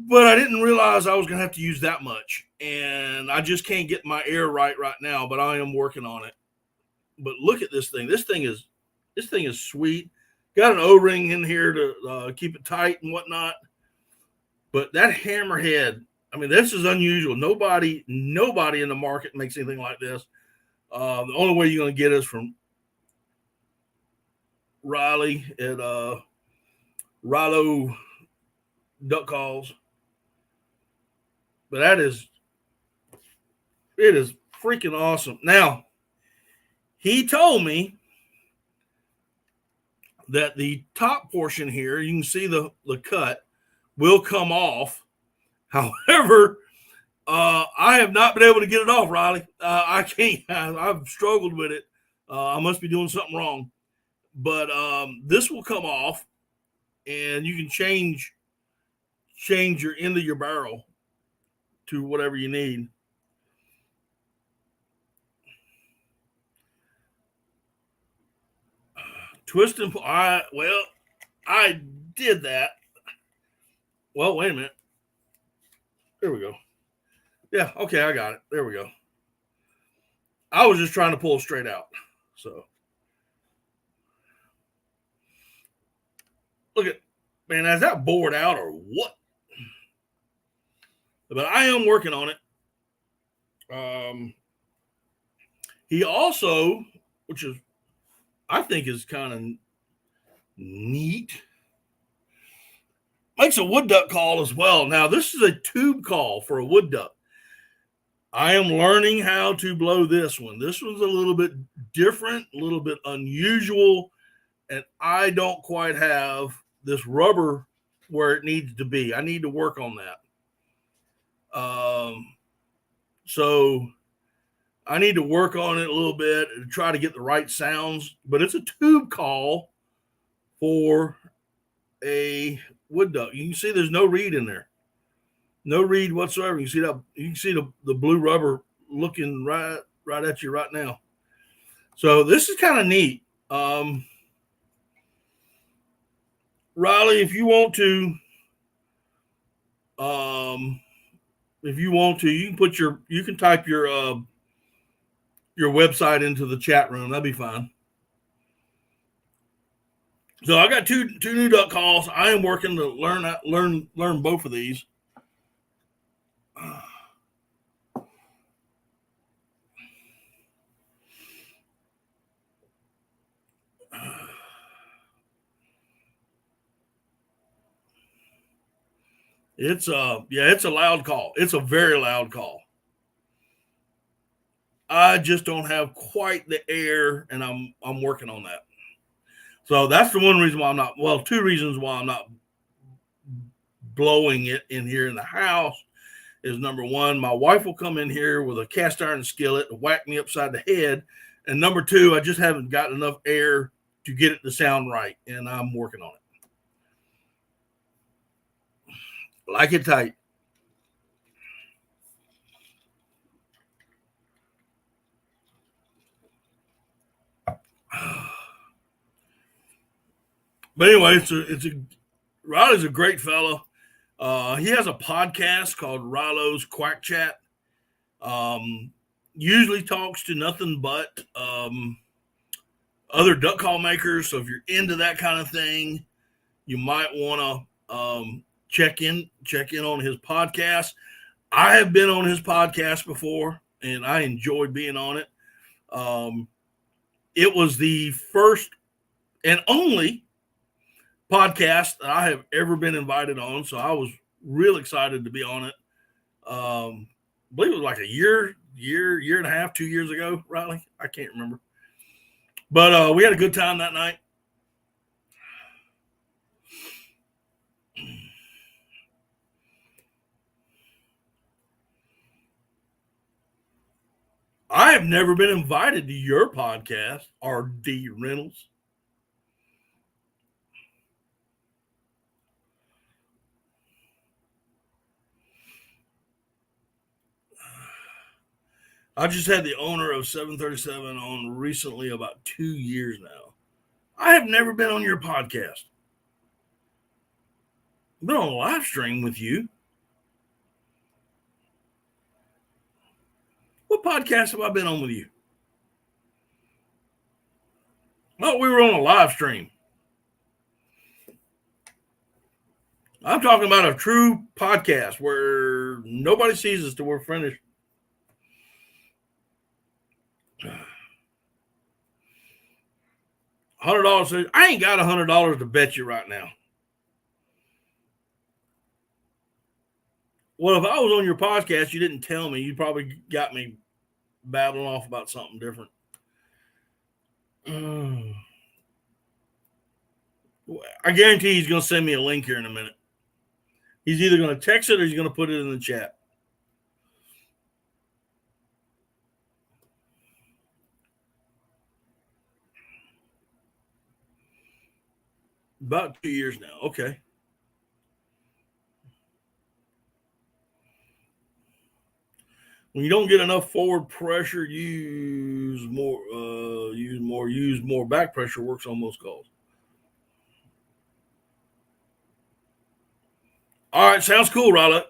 but I didn't realize I was going to have to use that much, and I just can't get my air right now. But I am working on it. But look at this thing. This thing is sweet. Got an O-ring in here to keep it tight and whatnot. But that hammerhead, I mean, this is unusual. Nobody in the market makes anything like this. The only way you're going to get is from Riley at Rilo Duck Calls. But it is freaking awesome. Now, he told me that the top portion here, you can see the cut, will come off. However, I have not been able to get it off, Riley. I can't. I've struggled with it. I must be doing something wrong. But this will come off, and you can change your end of your barrel to whatever you need. Twist and pull. I did that. Well, wait a minute. There we go. Yeah, okay, I got it. There we go. I was just trying to pull straight out. So look at, man, is that bored out or what? But I am working on it. He also, which is I think is kind of neat, makes a wood duck call as well. Now, this is a tube call for a wood duck. I am learning how to blow this one. This one's a little bit different, a little bit unusual, and I don't quite have this rubber where it needs to be. I need to work on that. So I need to work on it a little bit and try to get the right sounds, but it's a tube call for a wood duck. You can see there's no reed in there. No reed whatsoever. You can see the blue rubber looking right at you right now. So this is kind of neat. Riley, if you want to, you can type your website into the chat room. That'd be fine. So I got two new duck calls. I am working to learn both of these. It's a loud call. It's a very loud call. I just don't have quite the air, and I'm working on that. So that's the one reason why I'm not. Well, two reasons why I'm not blowing it in here in the house is, number one, my wife will come in here with a cast iron skillet and whack me upside the head, and number two, I just haven't got enough air to get it to sound right, and I'm working on it. Like it tight. But anyway, Riley's a great fellow. He has a podcast called Rilo's Quack Chat. Usually talks to nothing but other duck call makers. So if you're into that kind of thing, you might want to check in on his podcast. I have been on his podcast before, and I enjoyed being on it. It was the first and only podcast that I have ever been invited on, so I was real excited to be on it. I believe it was like a year and a half, 2 years ago, Riley. I can't remember. But we had a good time that night. I have never been invited to your podcast, RD Reynolds. I just had the owner of 737 on recently, about 2 years now. I have never been on your podcast. I've been on a live stream with you. What podcast have I been on with you? Oh, we were on a live stream. I'm talking about a true podcast where nobody sees us till we're finished. $100. I ain't got $100 to bet you right now. Well, if I was on your podcast, you didn't tell me. You probably got me babbling off about something different. I guarantee he's going to send me a link here in a minute. He's either going to text it or he's going to put it in the chat. About 2 years now. Okay. When you don't get enough forward pressure, use more back pressure. Works on most calls. All right, sounds cool, Riley.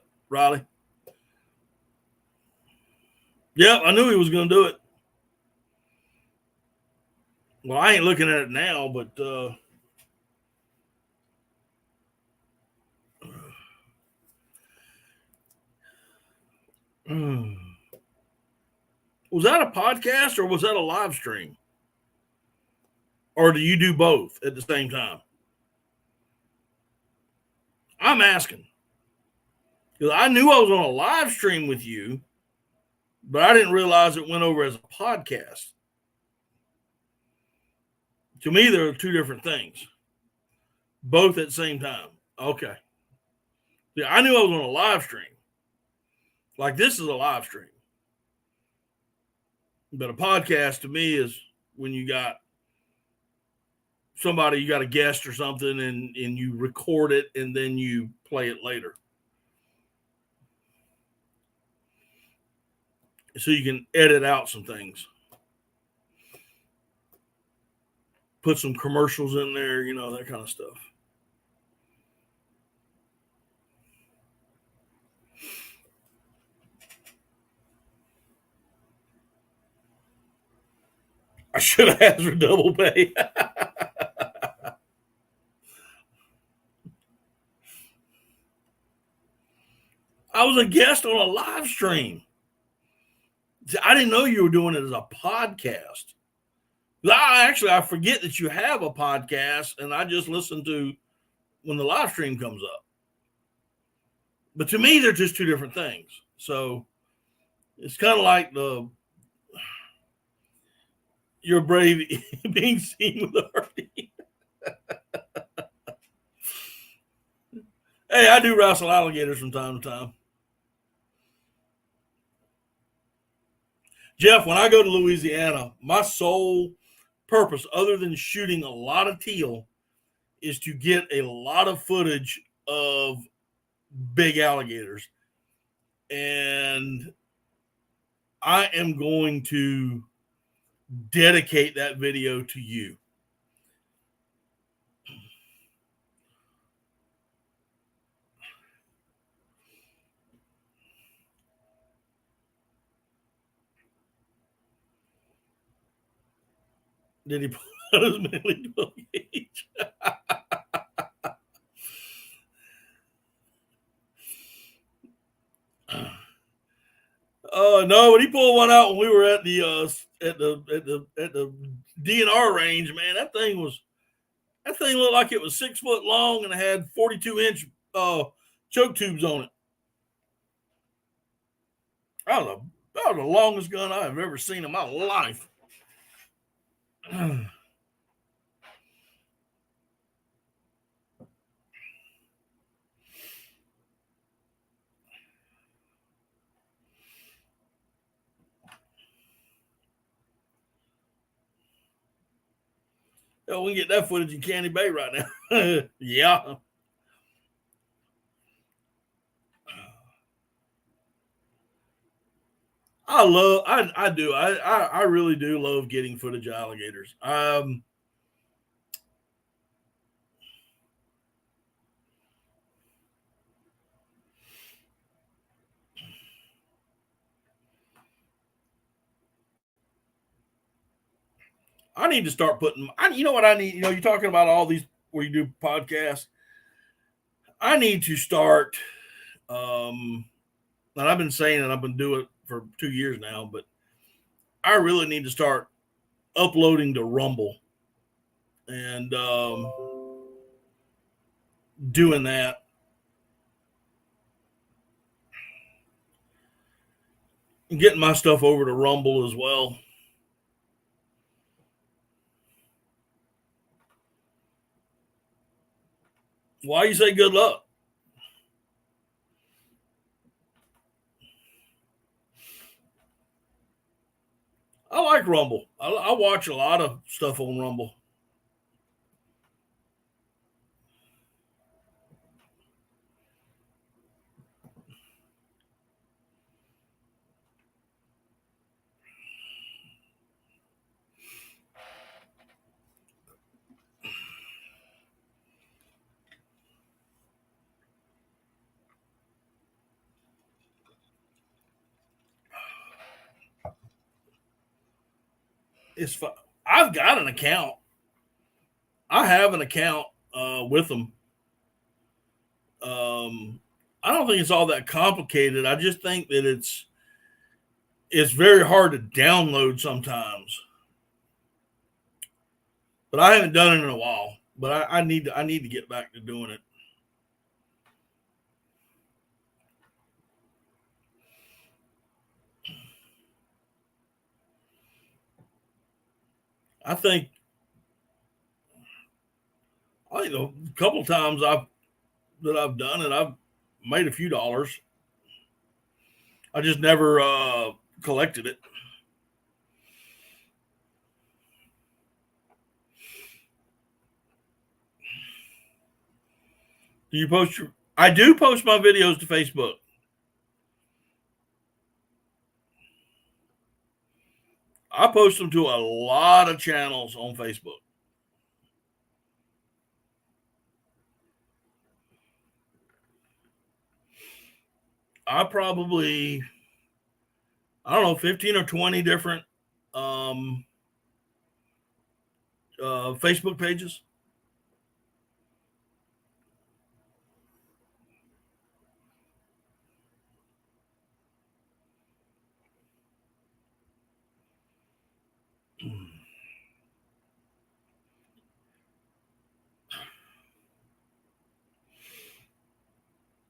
Yep, I knew he was going to do it. Well, I ain't looking at it now, but Was that a podcast or was that a live stream? Or do you do both at the same time? I'm asking. Because I knew I was on a live stream with you, but I didn't realize it went over as a podcast. To me, there are two different things. Both at the same time. Okay. Yeah, I knew I was on a live stream. Like this is a live stream. But a podcast to me is when you got somebody, you got a guest or something, and you record it and then you play it later. So you can edit out some things. Put some commercials in there, you know, that kind of stuff. I should have asked for double pay. I was a guest on a live stream. I didn't know you were doing it as a podcast. I forget that you have a podcast, and I just listen to when the live stream comes up. But to me, they're just two different things. So it's kind of like you're brave being seen with a hurting. Hey, I do wrestle alligators from time to time. Jeff, when I go to Louisiana, my sole purpose, other than shooting a lot of teal, is to get a lot of footage of big alligators. And I am going to dedicate that video to you. Did he put out his manly 12 gauge? No, when he pulled one out when we were at the DNR range, man, that thing looked like it was 6 foot long and it had 42-inch choke tubes on it. That was the longest gun I have ever seen in my life. We can get that footage in Candy Bay right now. Yeah. I really do love getting footage of alligators. I need to start putting, you know what I need? You know, you're talking about all these where you do podcasts. I need to start, and I've been saying it, I've been doing it for 2 years now, but I really need to start uploading to Rumble and doing that. And getting my stuff over to Rumble as well. Why you say good luck? I like Rumble. I watch a lot of stuff on Rumble. It's fun. I've got an account. I have an account with them. I don't think it's all that complicated. I just think that it's it's very hard to download sometimes. But I haven't done it in a while. But I need to get back to doing it. I think a couple times I've done it, I've made a few dollars. I just never collected it. Do you post your? I do post my videos to Facebook. I post them to a lot of channels on Facebook. I probably, I don't know, 15 or 20 different Facebook pages.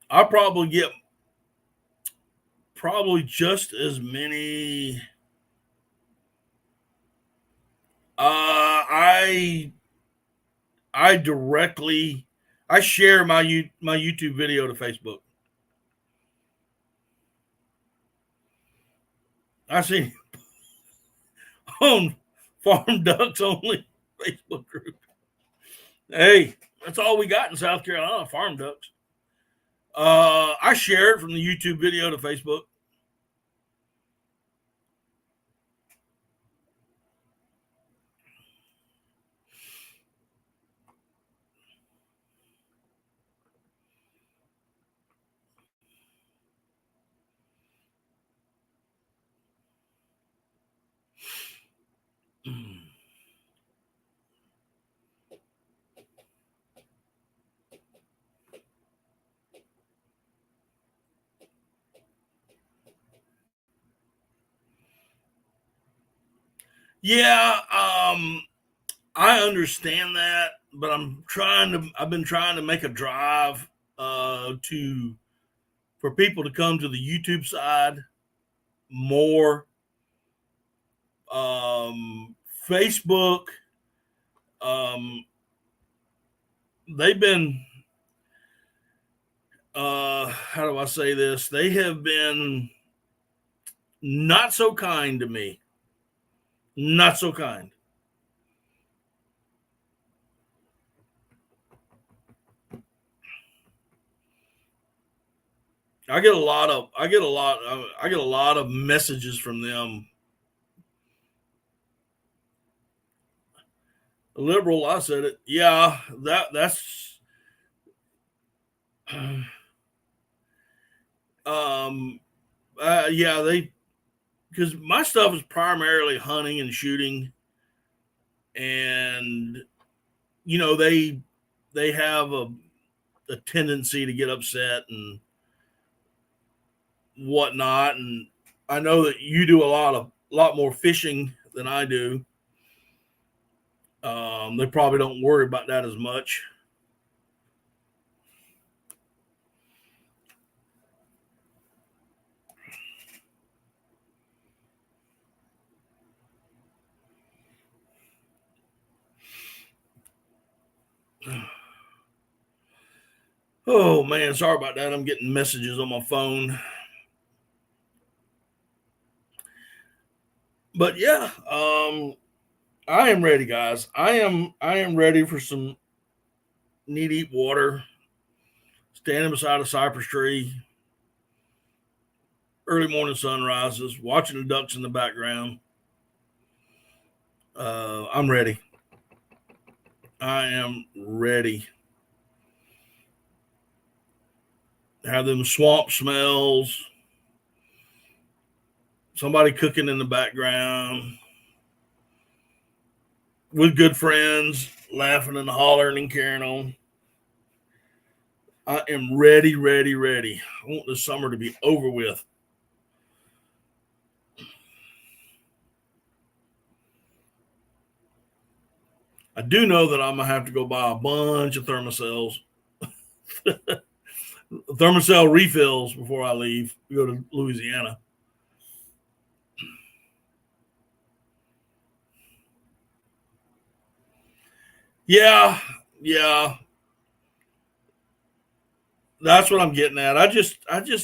I probably get just as many. I directly I share my YouTube video to Facebook. I see on Farm Ducks Only Facebook group. Hey, that's all we got in South Carolina, farm ducks. I share it from the YouTube video to Facebook. Yeah, I understand that, but I've been trying to make a drive to for people to come to the YouTube side more. Facebook, um, they've been how do I say this? They have been not so kind to me. Not so kind. I get a lot of messages from them. Liberal, I said it. Yeah, that's yeah, they because my stuff is primarily hunting and shooting, and they have a tendency to get upset and whatnot. And I know that you do a lot more fishing than I do. They probably don't worry about that as much. Oh man, sorry about that. I'm getting messages on my phone. But yeah, I am ready, guys. I am ready for some knee deep water, standing beside a cypress tree, early morning sunrises, watching the ducks in the background. I'm ready. I am ready. Have them swamp smells, somebody cooking in the background, with good friends, laughing and hollering and carrying on. I am ready, ready, ready. I want this summer to be over with. I do know that I'm going to have to go buy a bunch of Thermacells, Thermacell refills before I leave to go to Louisiana. Yeah. That's what I'm getting at. I just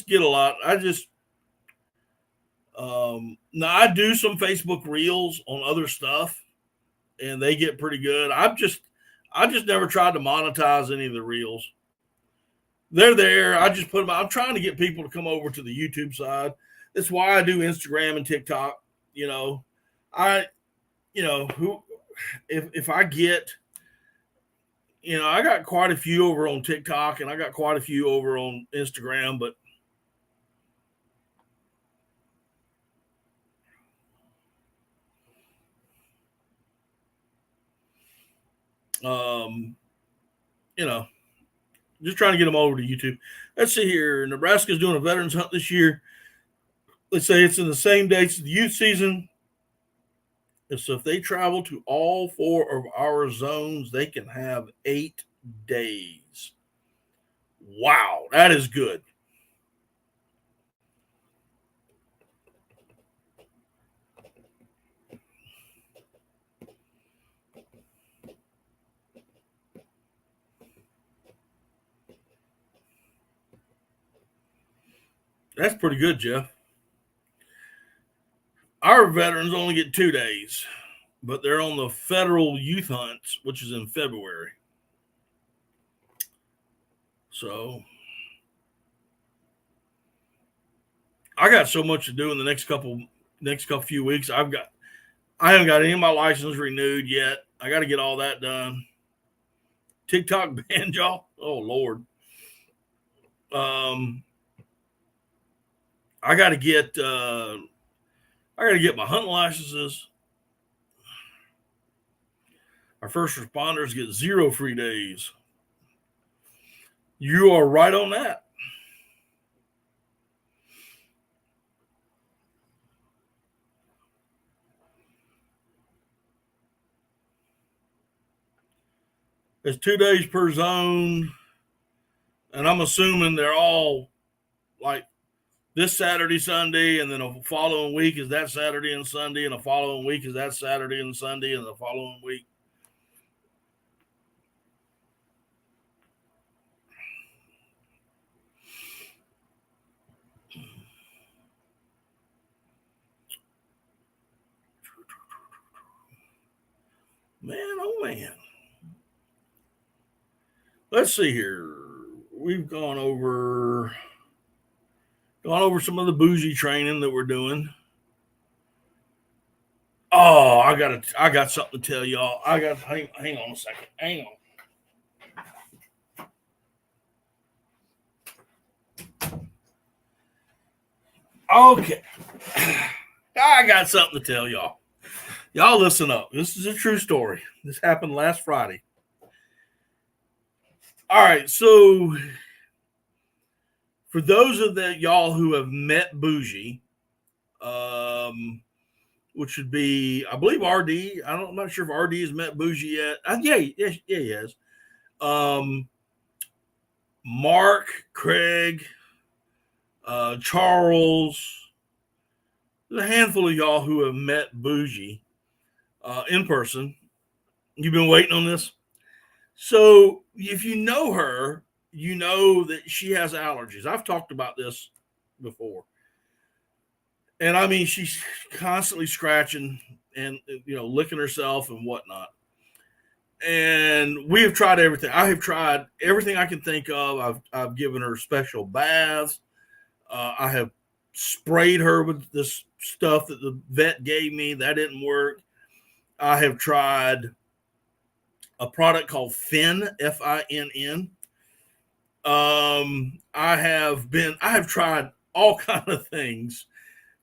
get a lot. Now I do some Facebook reels on other stuff and they get pretty good. I just never tried to monetize any of the reels. They're there. I just put them. I'm trying to get people to come over to the YouTube side. That's why I do Instagram and TikTok. If I get, I got quite a few over on TikTok and I got quite a few over on Instagram, but just trying to get them over to YouTube. Let's see here. Nebraska's doing a veterans hunt this year. Let's say it's in the same dates as the youth season. So if they travel to all 4 of our zones, they can have 8 days. Wow, that is good. That's pretty good, Jeff. Our veterans only get 2 days, but they're on the federal youth hunts, which is in February. So I got so much to do in the next couple few weeks. I haven't got any of my license renewed yet. I got to get all that done. TikTok banned y'all. Oh Lord. I got to get my hunting licenses. Our first responders get 0 free days. You are right on that. It's 2 days per zone. And I'm assuming they're all like this Saturday, Sunday, and then a following week is that Saturday and Sunday, and a following week is that Saturday and Sunday, and the following week. Man, oh man. Let's see here. We've gone over some of the bougie training that we're doing. Oh, I got something to tell y'all. Hang on a second. Hang on. Okay. I got something to tell y'all. Y'all listen up. This is a true story. This happened last Friday. All right, so for those of y'all who have met Bougie, which would be, I believe, RD. I'm not sure if RD has met Bougie yet. Yeah, he has. Mark, Craig, Charles. There's a handful of y'all who have met Bougie in person. You've been waiting on this. So if you know her, you know that she has allergies. I've talked about this before. And I mean, she's constantly scratching and, licking herself and whatnot. And we have tried everything. I have tried everything I can think of. I've given her special baths. I have sprayed her with this stuff that the vet gave me. That didn't work. I have tried a product called Finn, Finn. I have tried all kind of things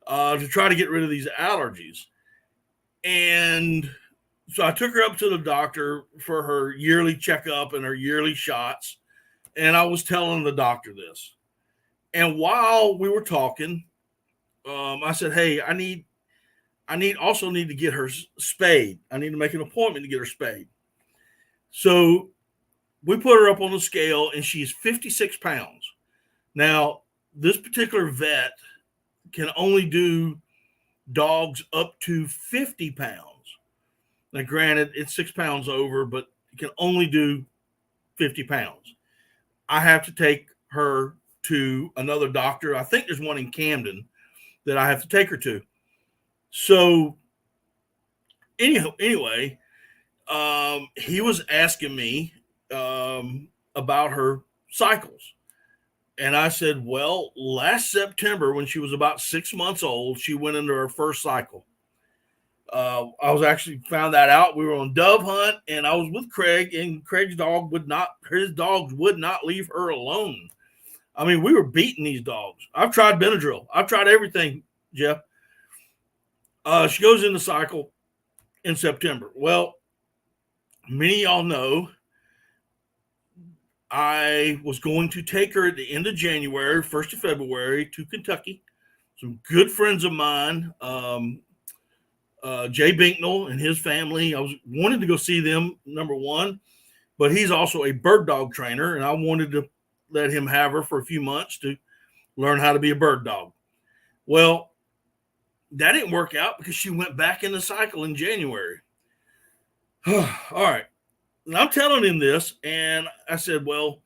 to try to get rid of these allergies. And so I took her up to the doctor for her yearly checkup and her yearly shots. And I was telling the doctor this. And while we were talking, I said, hey, I need to get her spayed. I need to make an appointment to get her spayed. So we put her up on the scale, and she's 56 pounds. Now, this particular vet can only do dogs up to 50 pounds. Now, granted, it's 6 pounds over, but it can only do 50 pounds. I have to take her to another doctor. I think there's one in Camden that I have to take her to. So, anyway, he was asking me about her cycles. And I said, well, last September, when she was about 6 months old, she went into her first cycle. I was actually found that out. We were on dove hunt, and I was with Craig, and Craig's dog his dogs would not leave her alone. I mean, we were beating these dogs. I've tried Benadryl. I've tried everything, Jeff. She goes into cycle in September. Well, many of y'all know I was going to take her at the end of January, 1st of February, to Kentucky. Some good friends of mine, Jay Binknell and his family. I was wanted to go see them, number one, but he's also a bird dog trainer, and I wanted to let him have her for a few months to learn how to be a bird dog. Well, that didn't work out because she went back in the cycle in January. All right. And I'm telling him this, and I said, well,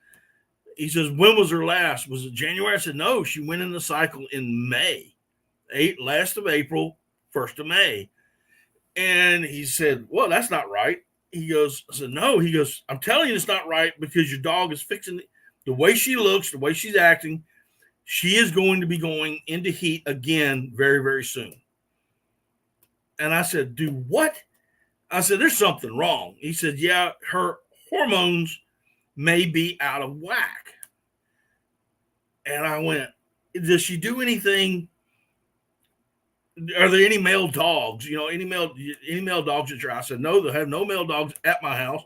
he says, when was her last? Was it January? I said, no, she went in the cycle in May, last of April, 1st of May. And he said, well, that's not right. He goes, I said, no. He goes, I'm telling you it's not right because your dog is fixing it. The way she looks, the way she's acting, she is going to be going into heat again very, very soon. And I said, do what? I said, there's something wrong. He said, yeah, her hormones may be out of whack. And I went, does she do anything? Are there any male dogs? You know, any male dogs at your house? I said, no, they have no male dogs at my house.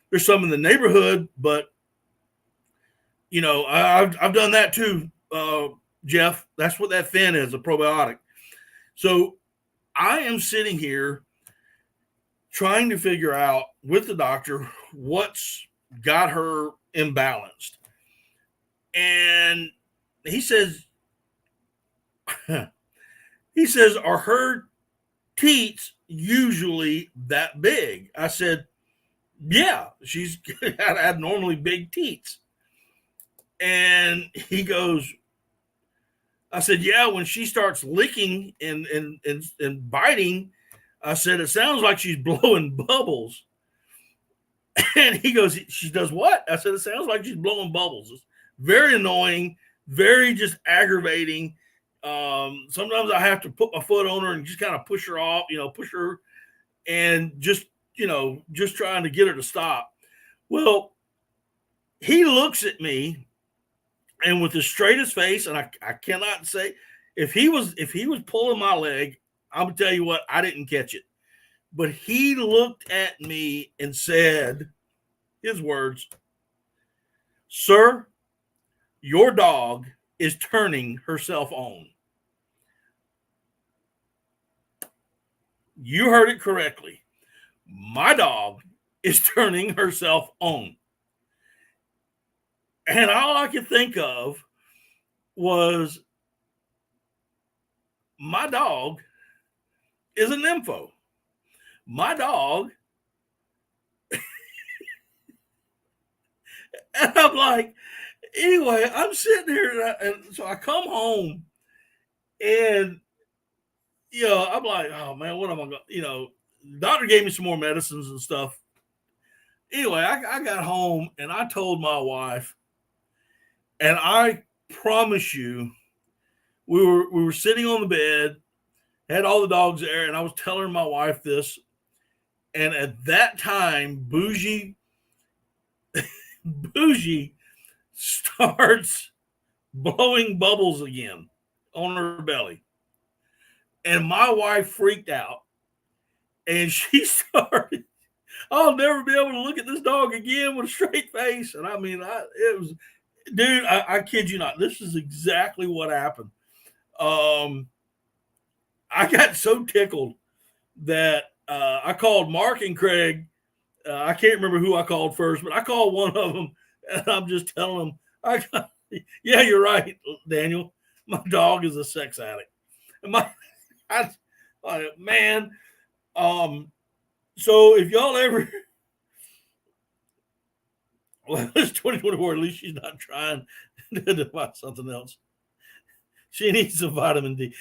There's some in the neighborhood, but you know, I've done that too, Jeff. That's what that Fin is, a probiotic. So I am sitting here trying to figure out with the doctor what's got her imbalanced. And he says, are her teats usually that big? I said, yeah, she's got abnormally big teats. And he goes, I said, yeah, when she starts licking and biting, I said, it sounds like she's blowing bubbles. And he goes, she does what? I said, it sounds like she's blowing bubbles. It's very annoying, very just aggravating. Sometimes I have to put my foot on her and just kind of push her off, push her and just trying to get her to stop. Well, he looks at me and with the straightest face, and I cannot say if he was pulling my leg, I'm gonna tell you what, I didn't catch it. But he looked at me and said, his words, sir, your dog is turning herself on. You heard it correctly. My dog is turning herself on. And all I could think of was my dog is a nympho. My dog. And I'm like, anyway, I'm sitting here. And so I come home and, I'm like, oh man, what am I going to, the doctor gave me some more medicines and stuff. Anyway, I got home and I told my wife, and I promise you, we were sitting on the bed, had all the dogs there, and I was telling my wife this. And at that time, Bougie starts blowing bubbles again on her belly. And my wife freaked out. And she started, I'll never be able to look at this dog again with a straight face. And I mean, I kid you not, this is exactly what happened. I got so tickled that I called Mark and Craig I can't remember who I called first, but I called one of them, and I'm just telling them, yeah, you're right, Daniel. My dog is a sex addict. And man. So if y'all ever, well, it's 2024. At least she's not trying to find something else. She needs some vitamin D.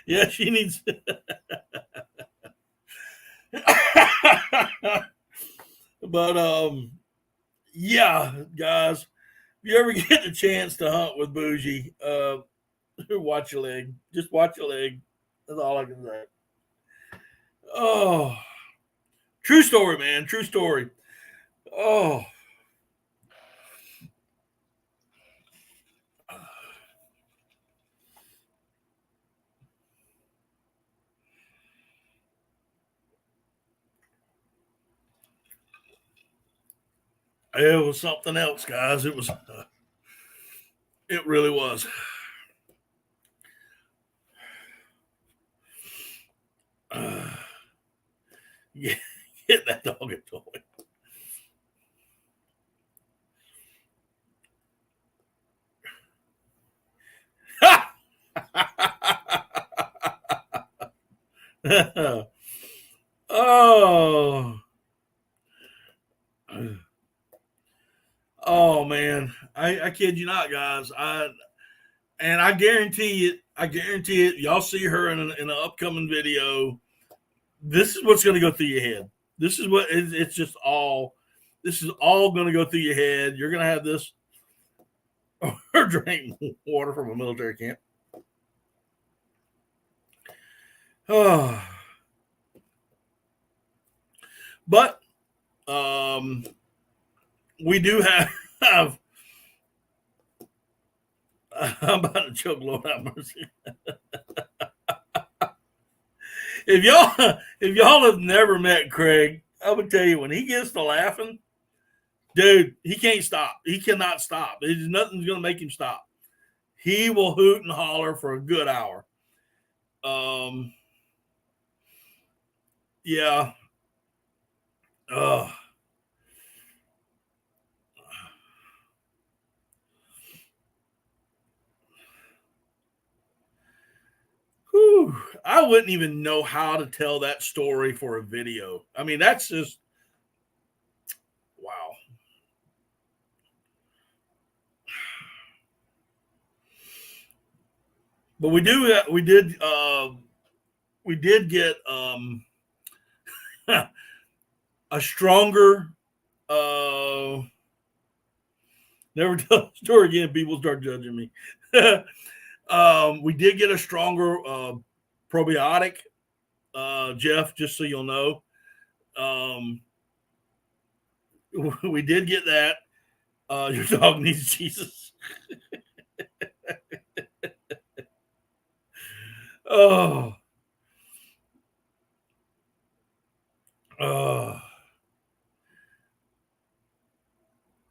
Yeah, she needs. But yeah, guys, if you ever get the chance to hunt with Bougie, watch your leg. Just watch your leg. That's all I can say. Oh, true story, man. True story. Oh. It was something else, guys. It really was. Get that dog a toy. Oh. Oh man. I kid you not, guys. I guarantee it, y'all see her in an upcoming video. This is what's gonna go through your head. This is what it's just all this is all gonna go through your head. You're gonna have this or drink water from a military camp. Oh. But we do have I'm about to choke, Lord have mercy. if y'all have never met Craig, I would tell you when he gets to laughing, dude, he can't stop. He cannot stop. Nothing's gonna make him stop. He will hoot and holler for a good hour. Yeah. Whew. I wouldn't even know how to tell that story for a video. I mean, that's just wow. But we did get a stronger never tell the story again, people start judging me. We did get a stronger probiotic, Jeff, just so you'll know. We did get that. Your dog needs Jesus. Oh.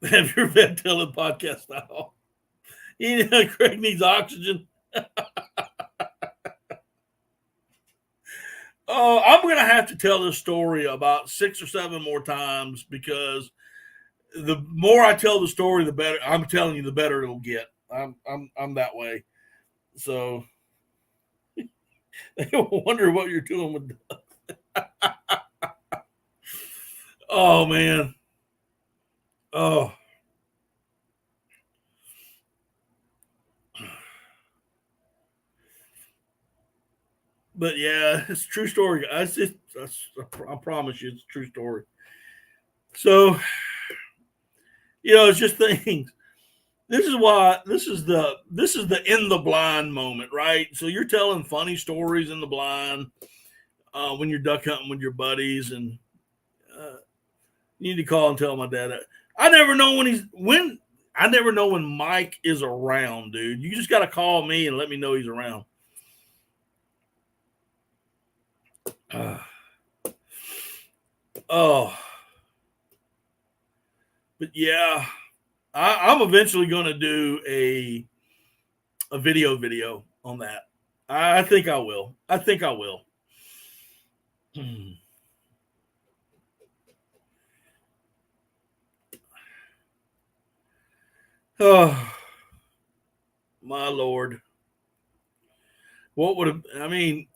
Have your vet telling podcast now. Craig needs oxygen. Oh, I'm gonna have to tell this story about 6 or 7 more times because the more I tell the story, the better. I'm telling you, the better it'll get. I'm that way. So they wonder what you're doing with. Oh man. Oh. But yeah, it's a true story. I promise you, it's a true story. So, it's just things. This is the in the blind moment, right? So you're telling funny stories in the blind when you're duck hunting with your buddies, and you need to call and tell my dad. I never know I never know when Mike is around, dude. You just got to call me and let me know he's around. Oh, but yeah, I'm eventually going to do a video on that. I think I will. I think I will. Oh, my Lord. What would have, I mean,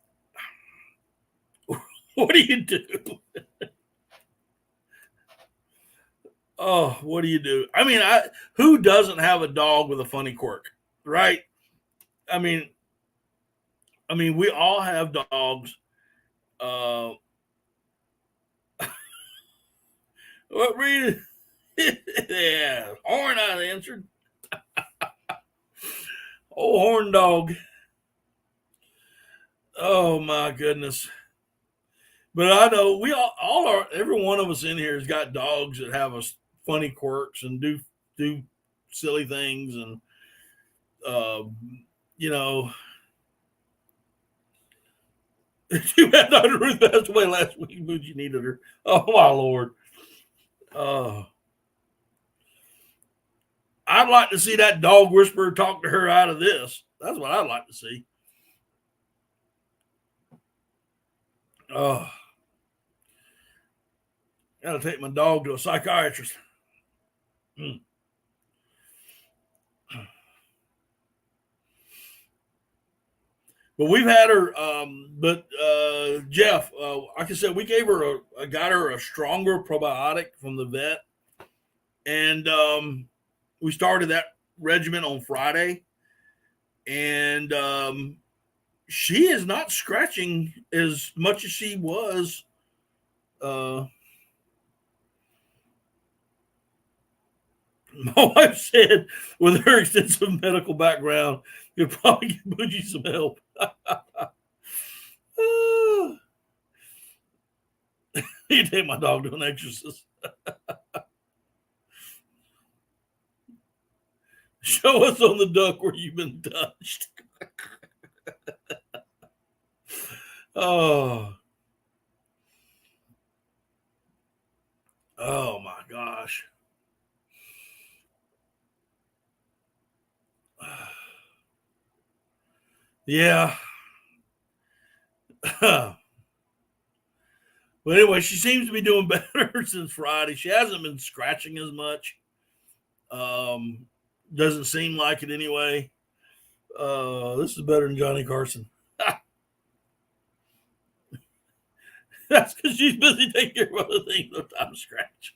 what do you do? Oh, what do you do? I mean, who doesn't have a dog with a funny quirk, right? I mean, we all have dogs. Uh, what read? Yeah, horn I answered. Oh, horn dog. Oh my goodness. But I know we all are. Every one of us in here has got dogs that have us funny quirks and do silly things, and uh, you know, too bad Dr. Ruth passed away last week, but you needed her. Oh my Lord. I'd like to see that dog whisperer talk to her out of this. That's what I'd like to see. Oh, gotta take my dog to a psychiatrist. But we've had her. But Jeff, like I said, we gave her got her a stronger probiotic from the vet, and we started that regimen on Friday, and she is not scratching as much as she was. My wife said, with her extensive medical background, you'd probably give Bougie some help. You take my dog to an exorcist. Show us on the duck where you've been touched. Oh. Oh my gosh. Yeah. But anyway, she seems to be doing better since Friday. She hasn't been scratching as much. Doesn't seem like it anyway. This is better than Johnny Carson. That's because she's busy taking care of other things. No time to scratch.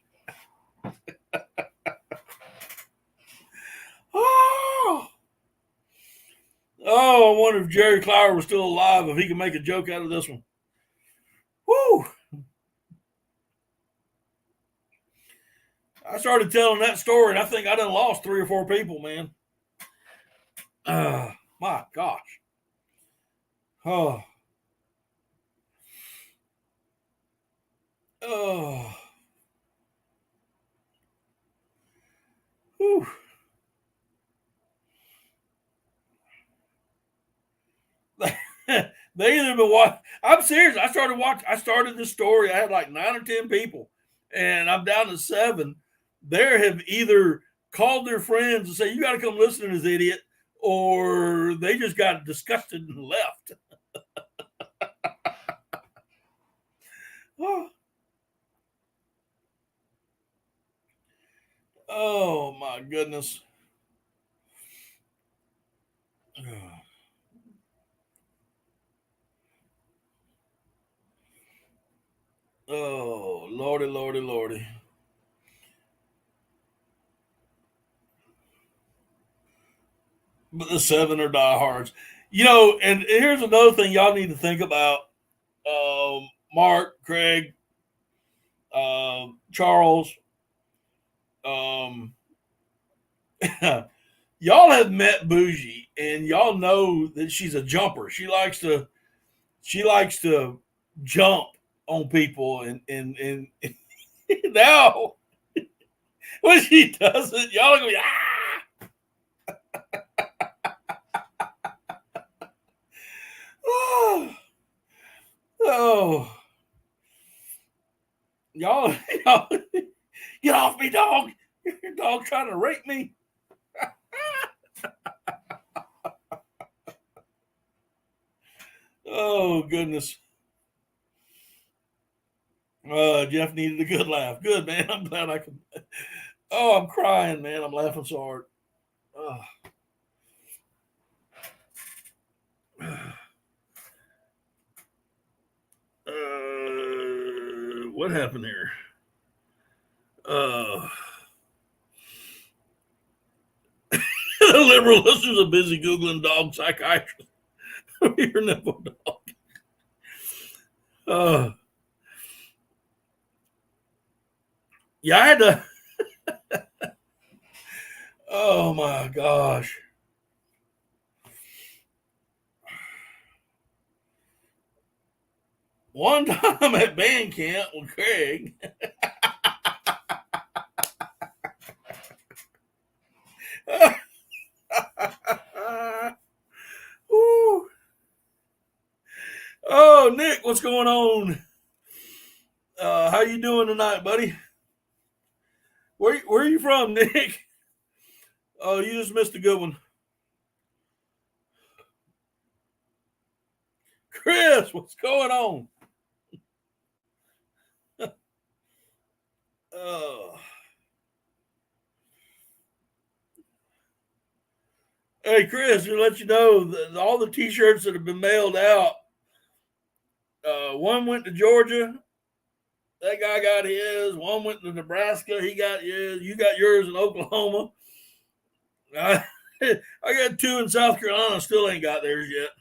Oh, I wonder if Jerry Clower was still alive, if he could make a joke out of this one. Woo! I started telling that story, and I think I done lost 3 or 4 people, man. My gosh. Oh. Oh. Whew. They either been watching. I'm serious. I started this story. I had like 9 or 10 people, and I'm down to 7. There have either called their friends and say, "You got to come listen to this idiot," or they just got disgusted and left. Oh. Oh my goodness. Oh, Lordy, Lordy, Lordy. But the 7 are diehards. And here's another thing y'all need to think about. Mark, Craig, Charles. Y'all have met Bougie, and y'all know that she's a jumper. She likes to jump on people, and now when she does it, y'all are gonna be oh, y'all get off me, dog! Your dog trying to rape me. Oh, goodness. Jeff needed a good laugh. Good, man. I'm glad I could. Oh, I'm crying, man. I'm laughing so hard. Oh. What happened here? The liberal listeners are busy Googling dog psychiatrist. Your nipple dog. Yeah, I had to. Oh my gosh. One time at band camp with Craig. Oh, Nick, what's going on? How you doing tonight, buddy? Where are you from, Nick? Oh, you just missed a good one. Chris, what's going on? Uh, hey, Chris, to let you know that all the T-shirts that have been mailed out, one went to Georgia. That guy got his. One went to Nebraska. He got his. You got yours in Oklahoma. I got two in South Carolina. Still ain't got theirs yet.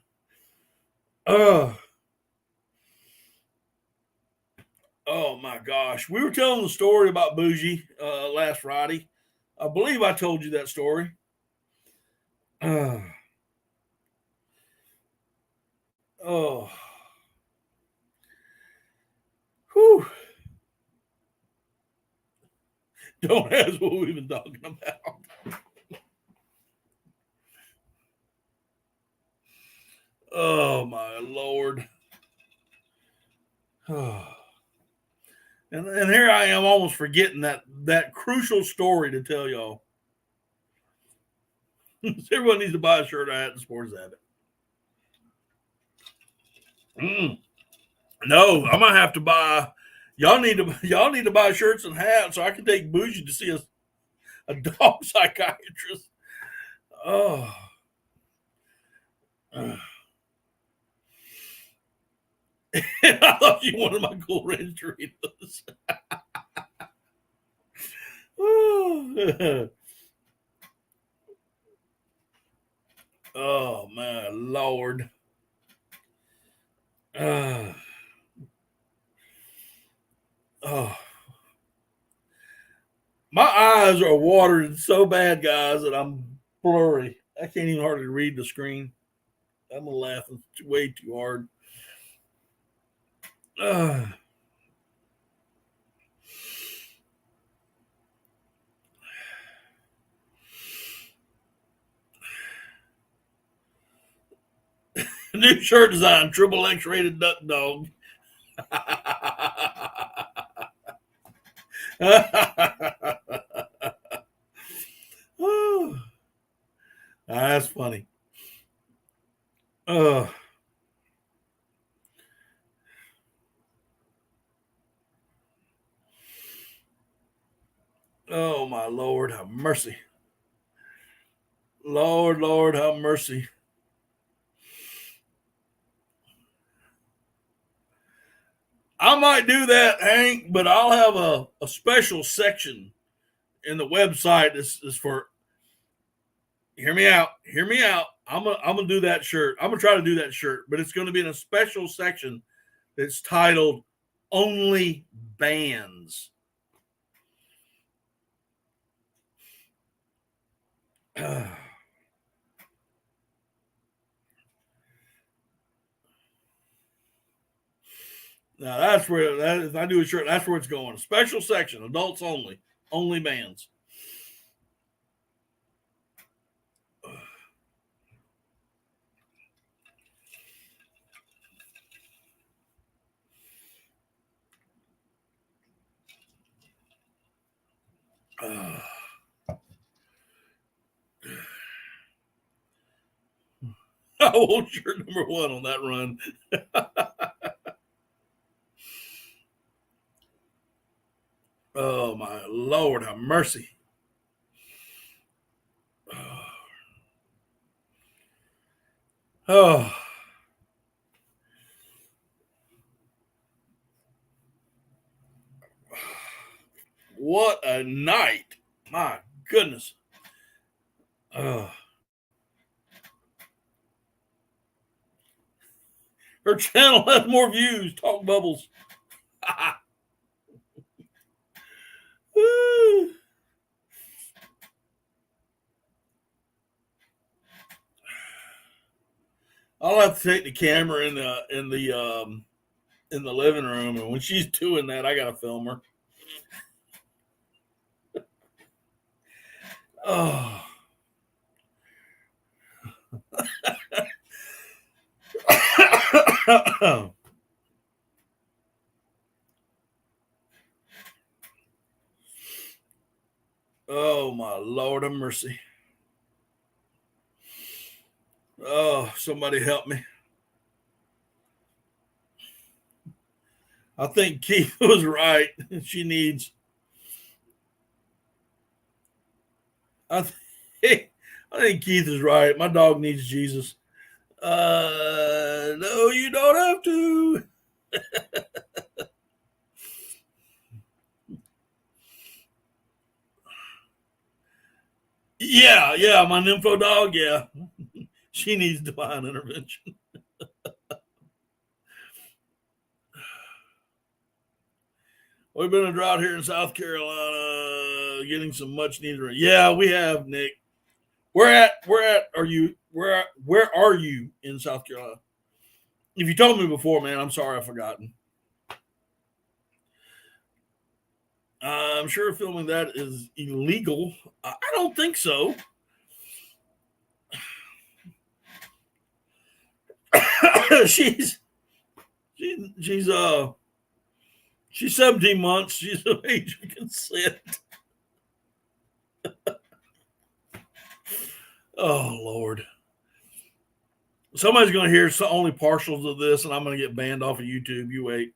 Oh my gosh. We were telling the story about Bougie last Friday. I believe I told you that story. Oh. Whew. Don't ask what we've been talking about. Oh my Lord. Oh. And here I am almost forgetting that crucial story to tell y'all. Everyone needs to buy a shirt, a hat, and sports habit. No, I'm gonna have to buy. Y'all need to buy shirts and hats so I can take Bougie to see a dog psychiatrist. Oh. I thought you wanted my Cool Ranch Doritos. Oh my Lord. Oh. My eyes are watering so bad, guys, that I'm blurry. I can't even hardly read the screen. I'm laughing way too hard. New shirt design, triple X rated duck dog. Oh, that's funny. Oh my Lord, have mercy. Lord, have mercy. I might do that, Hank, but I'll have a special section in the website. This is for. Hear me out. Hear me out. I'm gonna do that shirt. I'm gonna try to do that shirt, but it's going to be in a special section that's titled "Only Bands." Now that's where that is. I do a shirt. That's where it's going. Special section, adults only bands. hold shirt number 1 on that run. Oh, my Lord, have mercy. Oh. What a night. My goodness. Her channel has more views. Talk bubbles. I'll have to take the camera in the living room, and when she's doing that, I gotta film her. Oh. Oh, my Lord of mercy. Oh, somebody help me. I think Keith was right. She needs. I think Keith is right. My dog needs Jesus. No, you don't have to. Yeah, my nympho dog, yeah. She needs divine intervention. We've been in a drought here in South Carolina, getting some much needed rain. Yeah, we have, Nick. Where are you in South Carolina? If you told me before, man, I'm sorry I've forgotten. I'm sure filming that is illegal. I don't think so. she's 17 months. She's of age of consent. Oh, Lord. Somebody's going to hear only partials of this, and I'm going to get banned off of YouTube. You wait.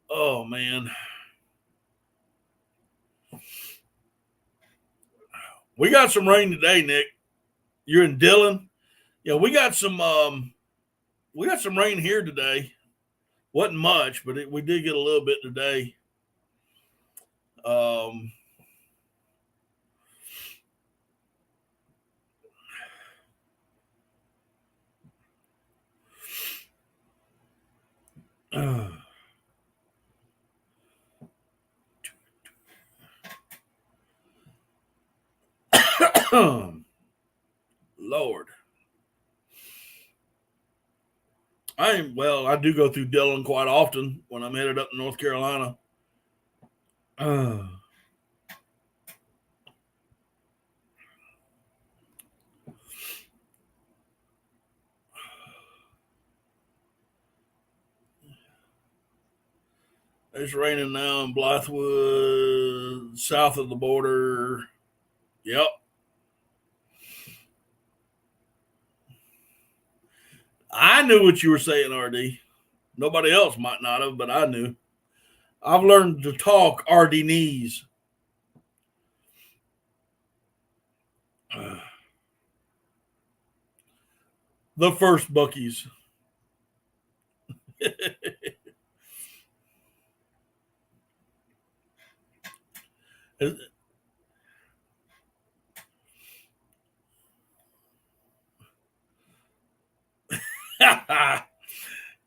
Oh, man. We got some rain today, Nick. You're in Dillon. Yeah, we got some rain here today. Wasn't much, but we did get a little bit today. Lord. I do go through Dillon quite often when I'm headed up to North Carolina. It's raining now in Blythewood, south of the border. Yep. I knew what you were saying, RD. Nobody else might not have, but I knew. I've learned to talk RD knees. The first Buc-ee's.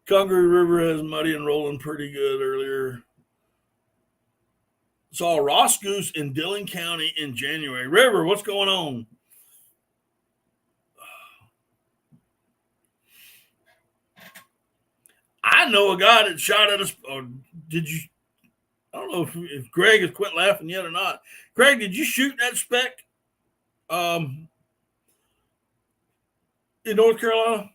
Congaree River has muddy and rolling pretty good earlier. Saw a Ross goose in Dillon County in January. River, what's going on? I know a guy that shot at us. Or did you? I don't know if Greg has quit laughing yet or not. Greg, did you shoot that speck in North Carolina?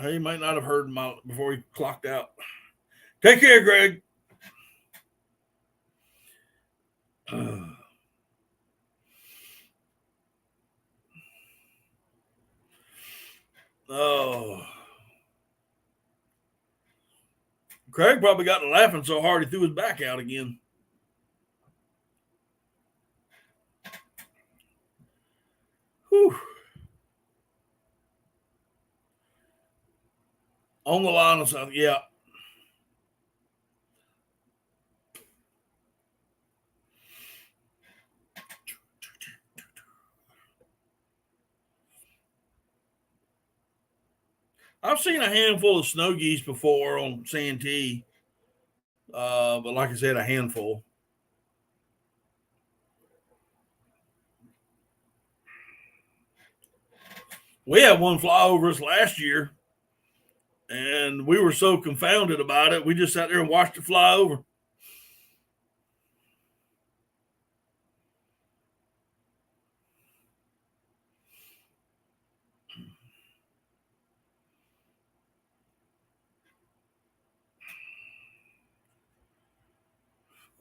He might not have heard before he clocked out. Take care, Greg. Oh. Craig probably got to laughing so hard he threw his back out again. Whew. On the line or something, yeah. I've seen a handful of snow geese before on Santee, but like I said, a handful. We had one fly over us last year, and we were so confounded about it, we just sat there and watched it fly over.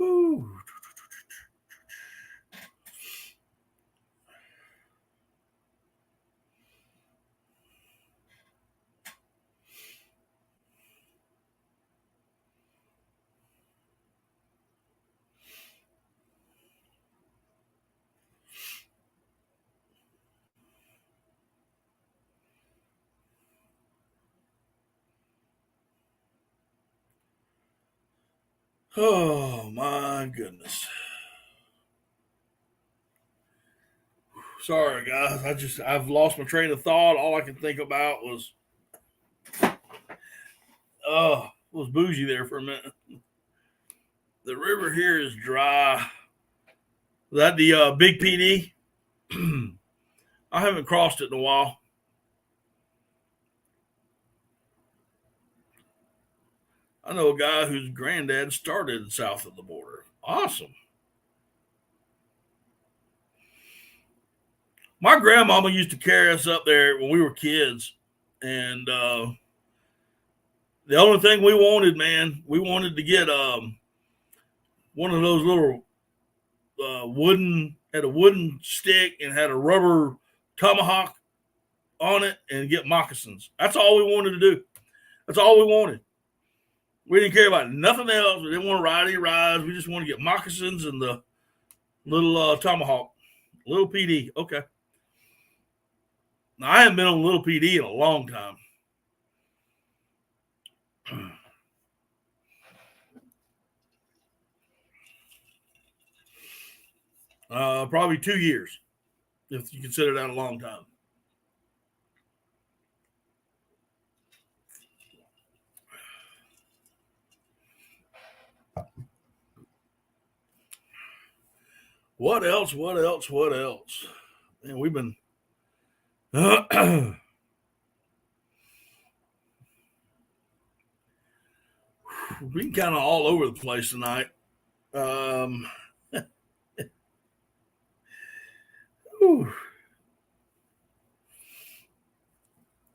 Ooh. Oh my goodness. Sorry guys, I've lost my train of thought. All I can think about was bougie there for a minute. The river here is dry. Is that the big PD? I haven't crossed it in a while. I know a guy whose granddad started south of the border. Awesome. My grandmama used to carry us up there when we were kids, and the only thing we wanted, man, we wanted to get one of those little had a wooden stick and had a rubber tomahawk on it and get moccasins. That's all we wanted to do. That's all we wanted. We didn't care about nothing else. We didn't want to ride any rides. We just wanted to get moccasins and the little tomahawk. Little PD. Okay. Now, I haven't been on Little PD in a long time. Probably 2 years, if you consider that a long time. What else? What else? What else? Man, we've been we've been kind of all over the place tonight.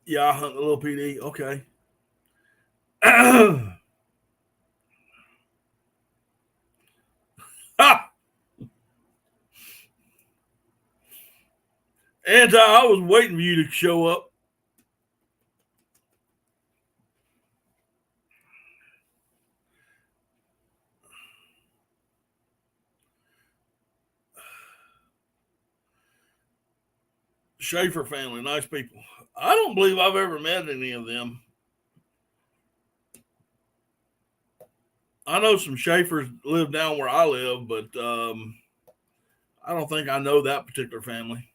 Yeah, I hunt the Little PD. Okay. Ah! Anti, I was waiting for you to show up. Schaefer family, nice people. I don't believe I've ever met any of them. I know some Schaefers live down where I live, but I don't think I know that particular family.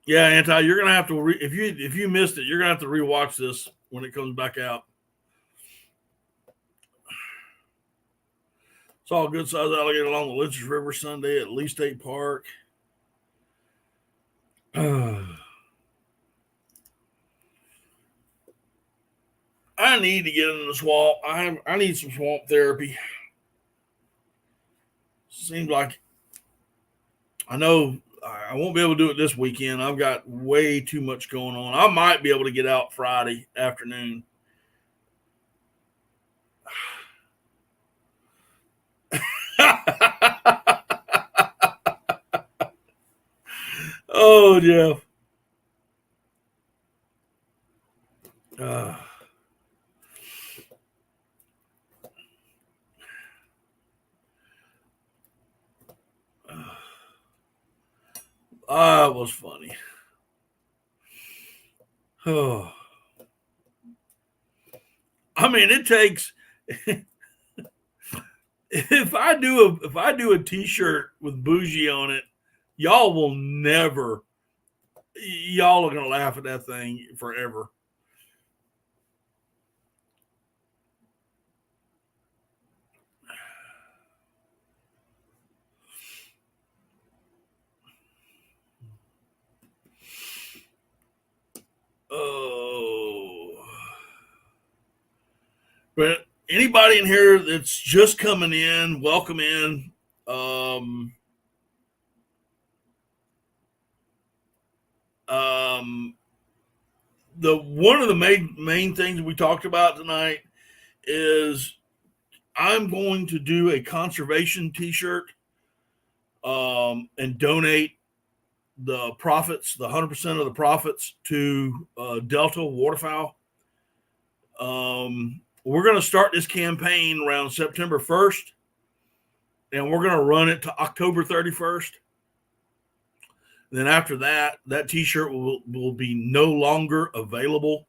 Yeah, Anti, you're gonna have to if you missed it, you're gonna have to rewatch this when it comes back out. Saw a good sized alligator along the Lynch's River Sunday at Lee State Park. I need to get in the swamp. I need some swamp therapy. Seems like I know I won't be able to do it this weekend. I've got way too much going on. I might be able to get out Friday afternoon. Oh, Jeff. It was funny. Oh. I mean, it takes if I do a t-shirt with bougie on it, y'all will never y'all are gonna laugh at that thing forever. Oh, but anybody in here that's just coming in, welcome in. Um, um, the one of the main things we talked about tonight is I'm going to do a conservation T-shirt and donate the profits, the 100% of the profits to Delta Waterfowl. We're going to start this campaign around September 1st, and we're going to run it to October 31st. Then after that, that T-shirt will be no longer available.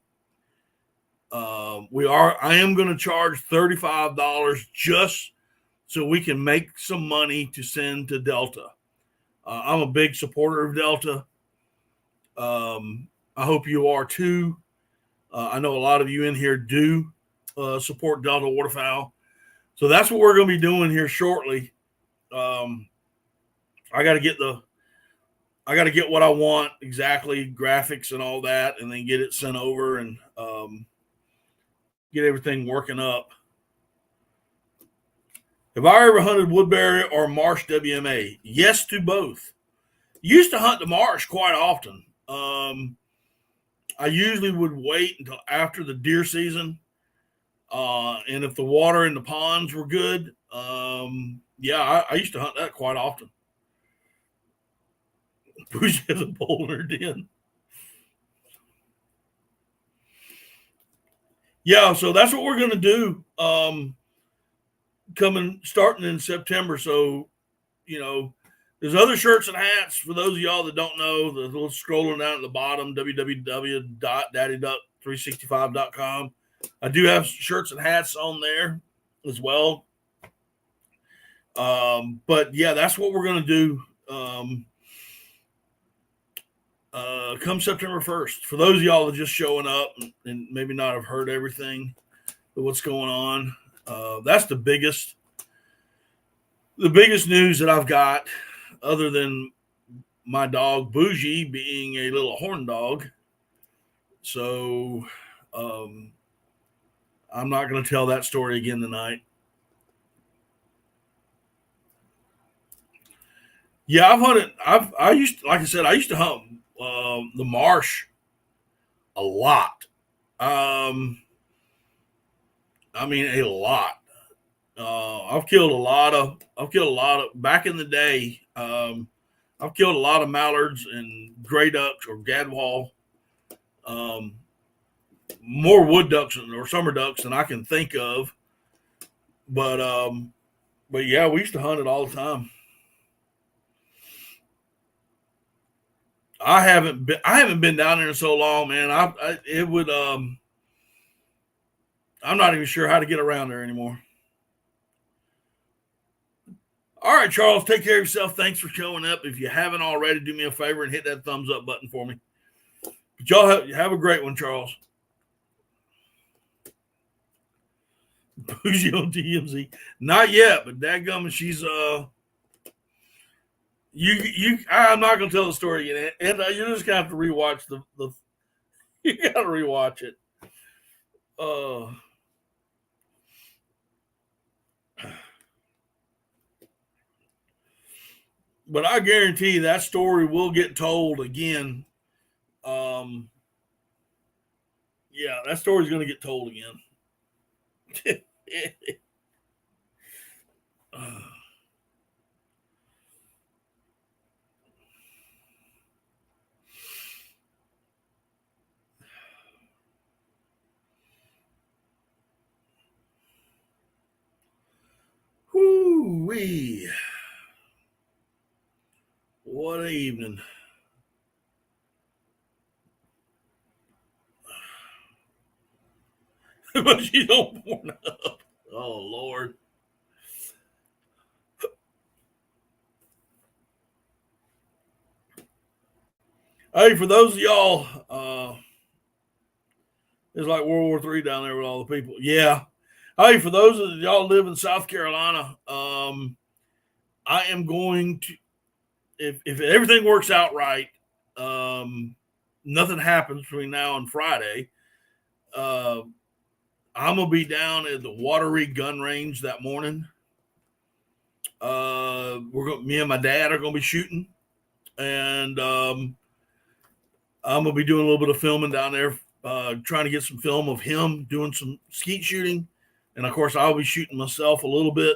I am going to charge $35 just so we can make some money to send to Delta. I'm a big supporter of Delta. I hope you are too. I know a lot of you in here do support Delta Waterfowl. So that's what we're going to be doing here shortly. I got to get what I want exactly, graphics and all that, and then get it sent over and get everything working up. Have I ever hunted woodbury or marsh WMA? Yes to both. Used to hunt the marsh quite often. I usually would wait until after the deer season. And if the water in the ponds were good, I used to hunt that quite often. Bush has a boulder den. Yeah, so that's what we're going to do. Starting in September. So, there's other shirts and hats for those of y'all that don't know. The little scrolling down at the bottom, www.daddyduck365.com. I do have shirts and hats on there as well. But yeah, that's what we're going to do. Come September 1st. For those of y'all that are just showing up and maybe not have heard everything of what's going on, that's the biggest news that I've got, other than my dog Bougie being a little horn dog. So I'm not going to tell that story again tonight. Yeah, I've hunted. I used to hunt the marsh a lot. I mean, a lot. I've killed a lot of back in the day. I've killed a lot of mallards and gray ducks or gadwall, more wood ducks or summer ducks than I can think of. But yeah, we used to hunt it all the time. I haven't been down there in so long, man. I'm not even sure how to get around there anymore. All right, Charles, take care of yourself. Thanks for showing up. If you haven't already, do me a favor and hit that thumbs up button for me. But y'all have a great one, Charles. Bougie on DMZ. Not yet, but dadgummit, she's I'm not gonna tell the story yet, and you're just gonna have to rewatch the you gotta rewatch it. But I guarantee that story will get told again. Yeah, that story's gonna get told again. Woo-wee. What an evening. But you don't warm up. Oh, Lord. Hey, for those of y'all, it's like World War III down there with all the people. Yeah. Hey, for those of y'all live in South Carolina, I am going to, if everything works out right, nothing happens between now and Friday. I'm gonna be down at the Watery Gun Range that morning. Me and my dad are gonna be shooting, and I'm gonna be doing a little bit of filming down there, trying to get some film of him doing some skeet shooting, and of course I'll be shooting myself a little bit.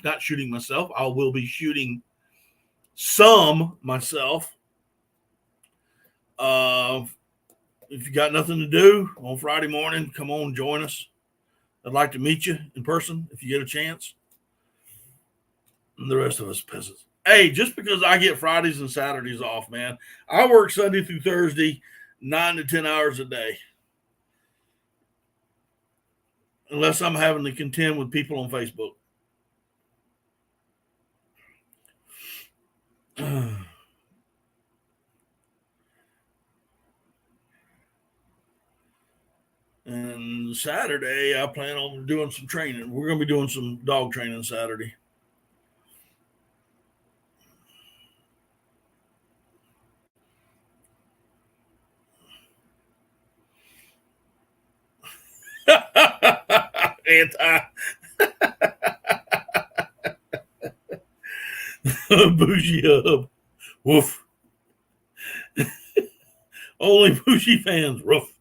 Not shooting myself, I will be shooting some myself. If you got nothing to do on Friday morning, come on, join us. I'd like to meet you in person if you get a chance. And the rest of us peasants. Hey, just because I get Fridays and Saturdays off, man, I work Sunday through Thursday, 9 to 10 hours a day. Unless I'm having to contend with people on Facebook. And Saturday, I plan on doing some training. We're going to be doing some dog training Saturday. Anti. Bougie hub. Woof. Only bougie fans. Roof.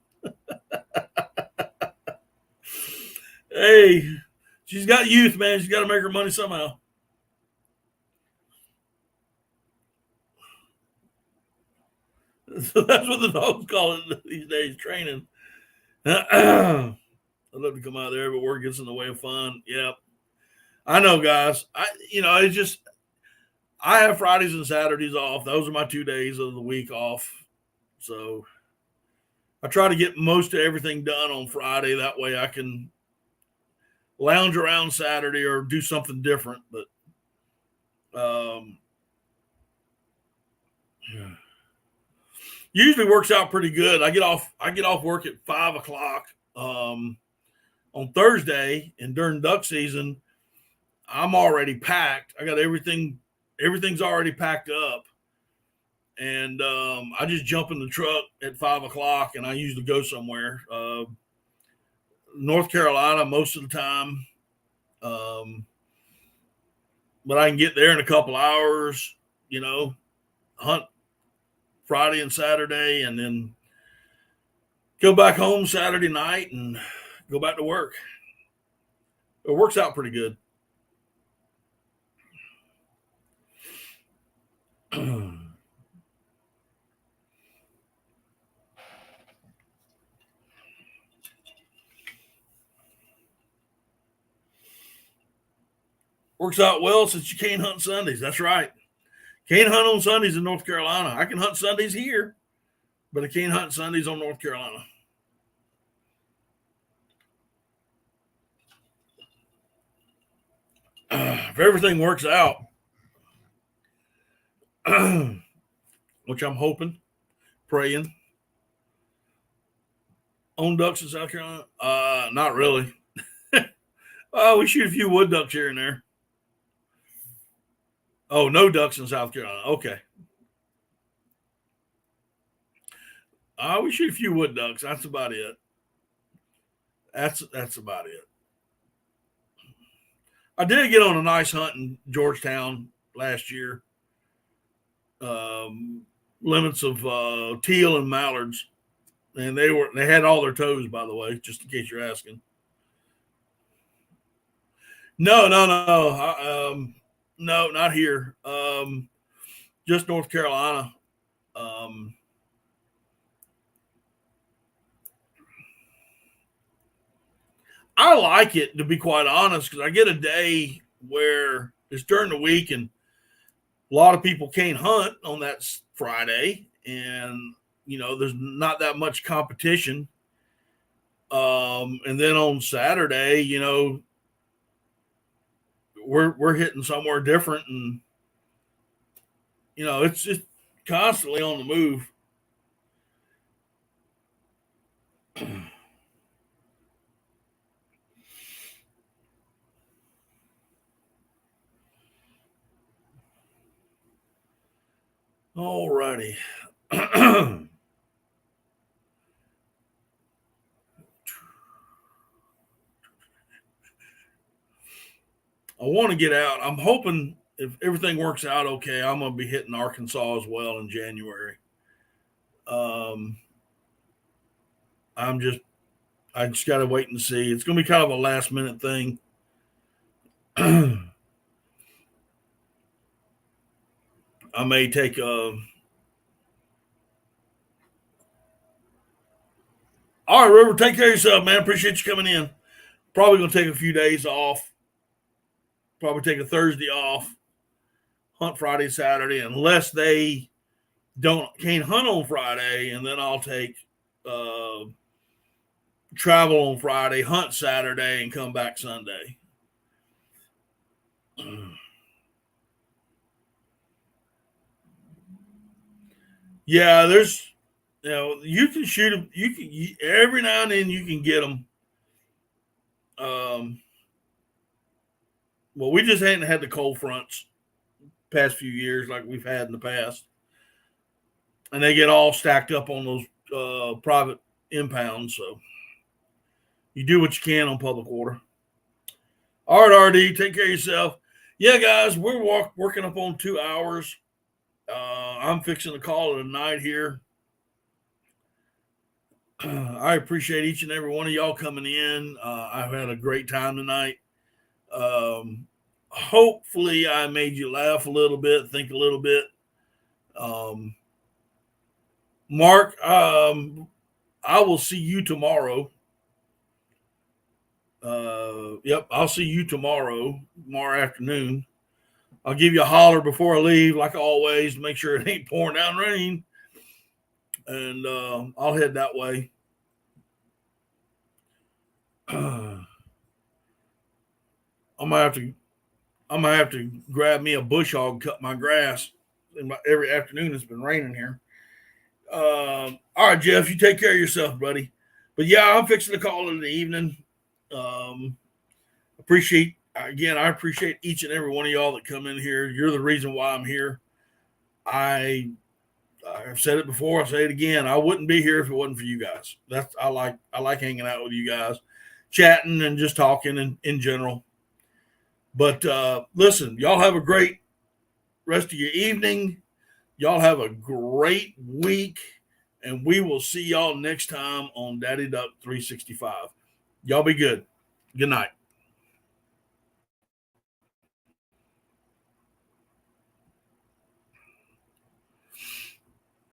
Hey, she's got youth, man. She's got to make her money somehow. So that's what the dogs call it these days, training. I'd love to come out there, but work gets in the way of fun. Yep. I know, guys. It's just I have Fridays and Saturdays off. Those are my 2 days of the week off. So I try to get most of everything done on Friday. That way I can lounge around Saturday or do something different. But usually works out pretty good. I get off work at 5:00 on Thursday, and during duck season, I'm already packed. I got everything's already packed up. And I just jump in the truck at 5:00 and I usually go somewhere. North Carolina most of the time. But I can get there in a couple hours, hunt Friday and Saturday, and then go back home Saturday night and go back to work. It works out pretty good. Works out well since you can't hunt Sundays. That's right. Can't hunt on Sundays in North Carolina. I can hunt Sundays here, but I can't hunt Sundays on North Carolina. If everything works out, which I'm hoping, praying, own ducks in South Carolina? Not really. We shoot a few wood ducks here and there. Oh, no ducks in South Carolina. Okay. We shoot a few wood ducks. That's about it. That's about it. I did get on a nice hunt in Georgetown last year. Limits of teal and mallards, and they had all their toes, by the way, just in case you're asking. No, no, not here. Just North Carolina. I like it, to be quite honest, because I get a day where it's during the week, and a lot of people can't hunt on that Friday, and there's not that much competition. And then on Saturday, we're hitting somewhere different, and it's just constantly on the move. All righty. I want to get out. I'm hoping if everything works out okay, I'm going to be hitting Arkansas as well in January. I just got to wait and see. It's going to be kind of a last minute thing. I may take all right, River, take care of yourself, man. Appreciate you coming in. Probably going to take a few days off. Probably take a Thursday off. Hunt Friday, Saturday, unless they can't hunt on Friday, and then I'll take travel on Friday, hunt Saturday, and come back Sunday. Yeah, there's, you can shoot them. You can every now and then you can get them. Well, we just hadn't had the cold fronts past few years like we've had in the past, and they get all stacked up on those private impounds. So you do what you can on public water. All right, RD, take care of yourself. Yeah, guys, we're working up on 2 hours. I'm fixing to call it a night here. I appreciate each and every one of y'all coming in. I've had a great time tonight. Hopefully I made you laugh a little bit, think a little bit. Mark, I will see you tomorrow. Yep, I'll see you tomorrow afternoon. I'll give you a holler before I leave, like always, make sure it ain't pouring down rain. And I'll head that way. I'm gonna have to grab me a bush hog and cut my grass. Every afternoon it's been raining here. All right, Jeff, you take care of yourself, buddy. But yeah, I'm fixing to call it in the evening. I appreciate each and every one of y'all that come in here. You're the reason why I'm here. I've said it before. I'll say it again. I wouldn't be here if it wasn't for you guys. I like hanging out with you guys, chatting and just talking in general. But listen, y'all have a great rest of your evening. Y'all have a great week, and we will see y'all next time on Daddy Duck 365. Y'all be good. Good night.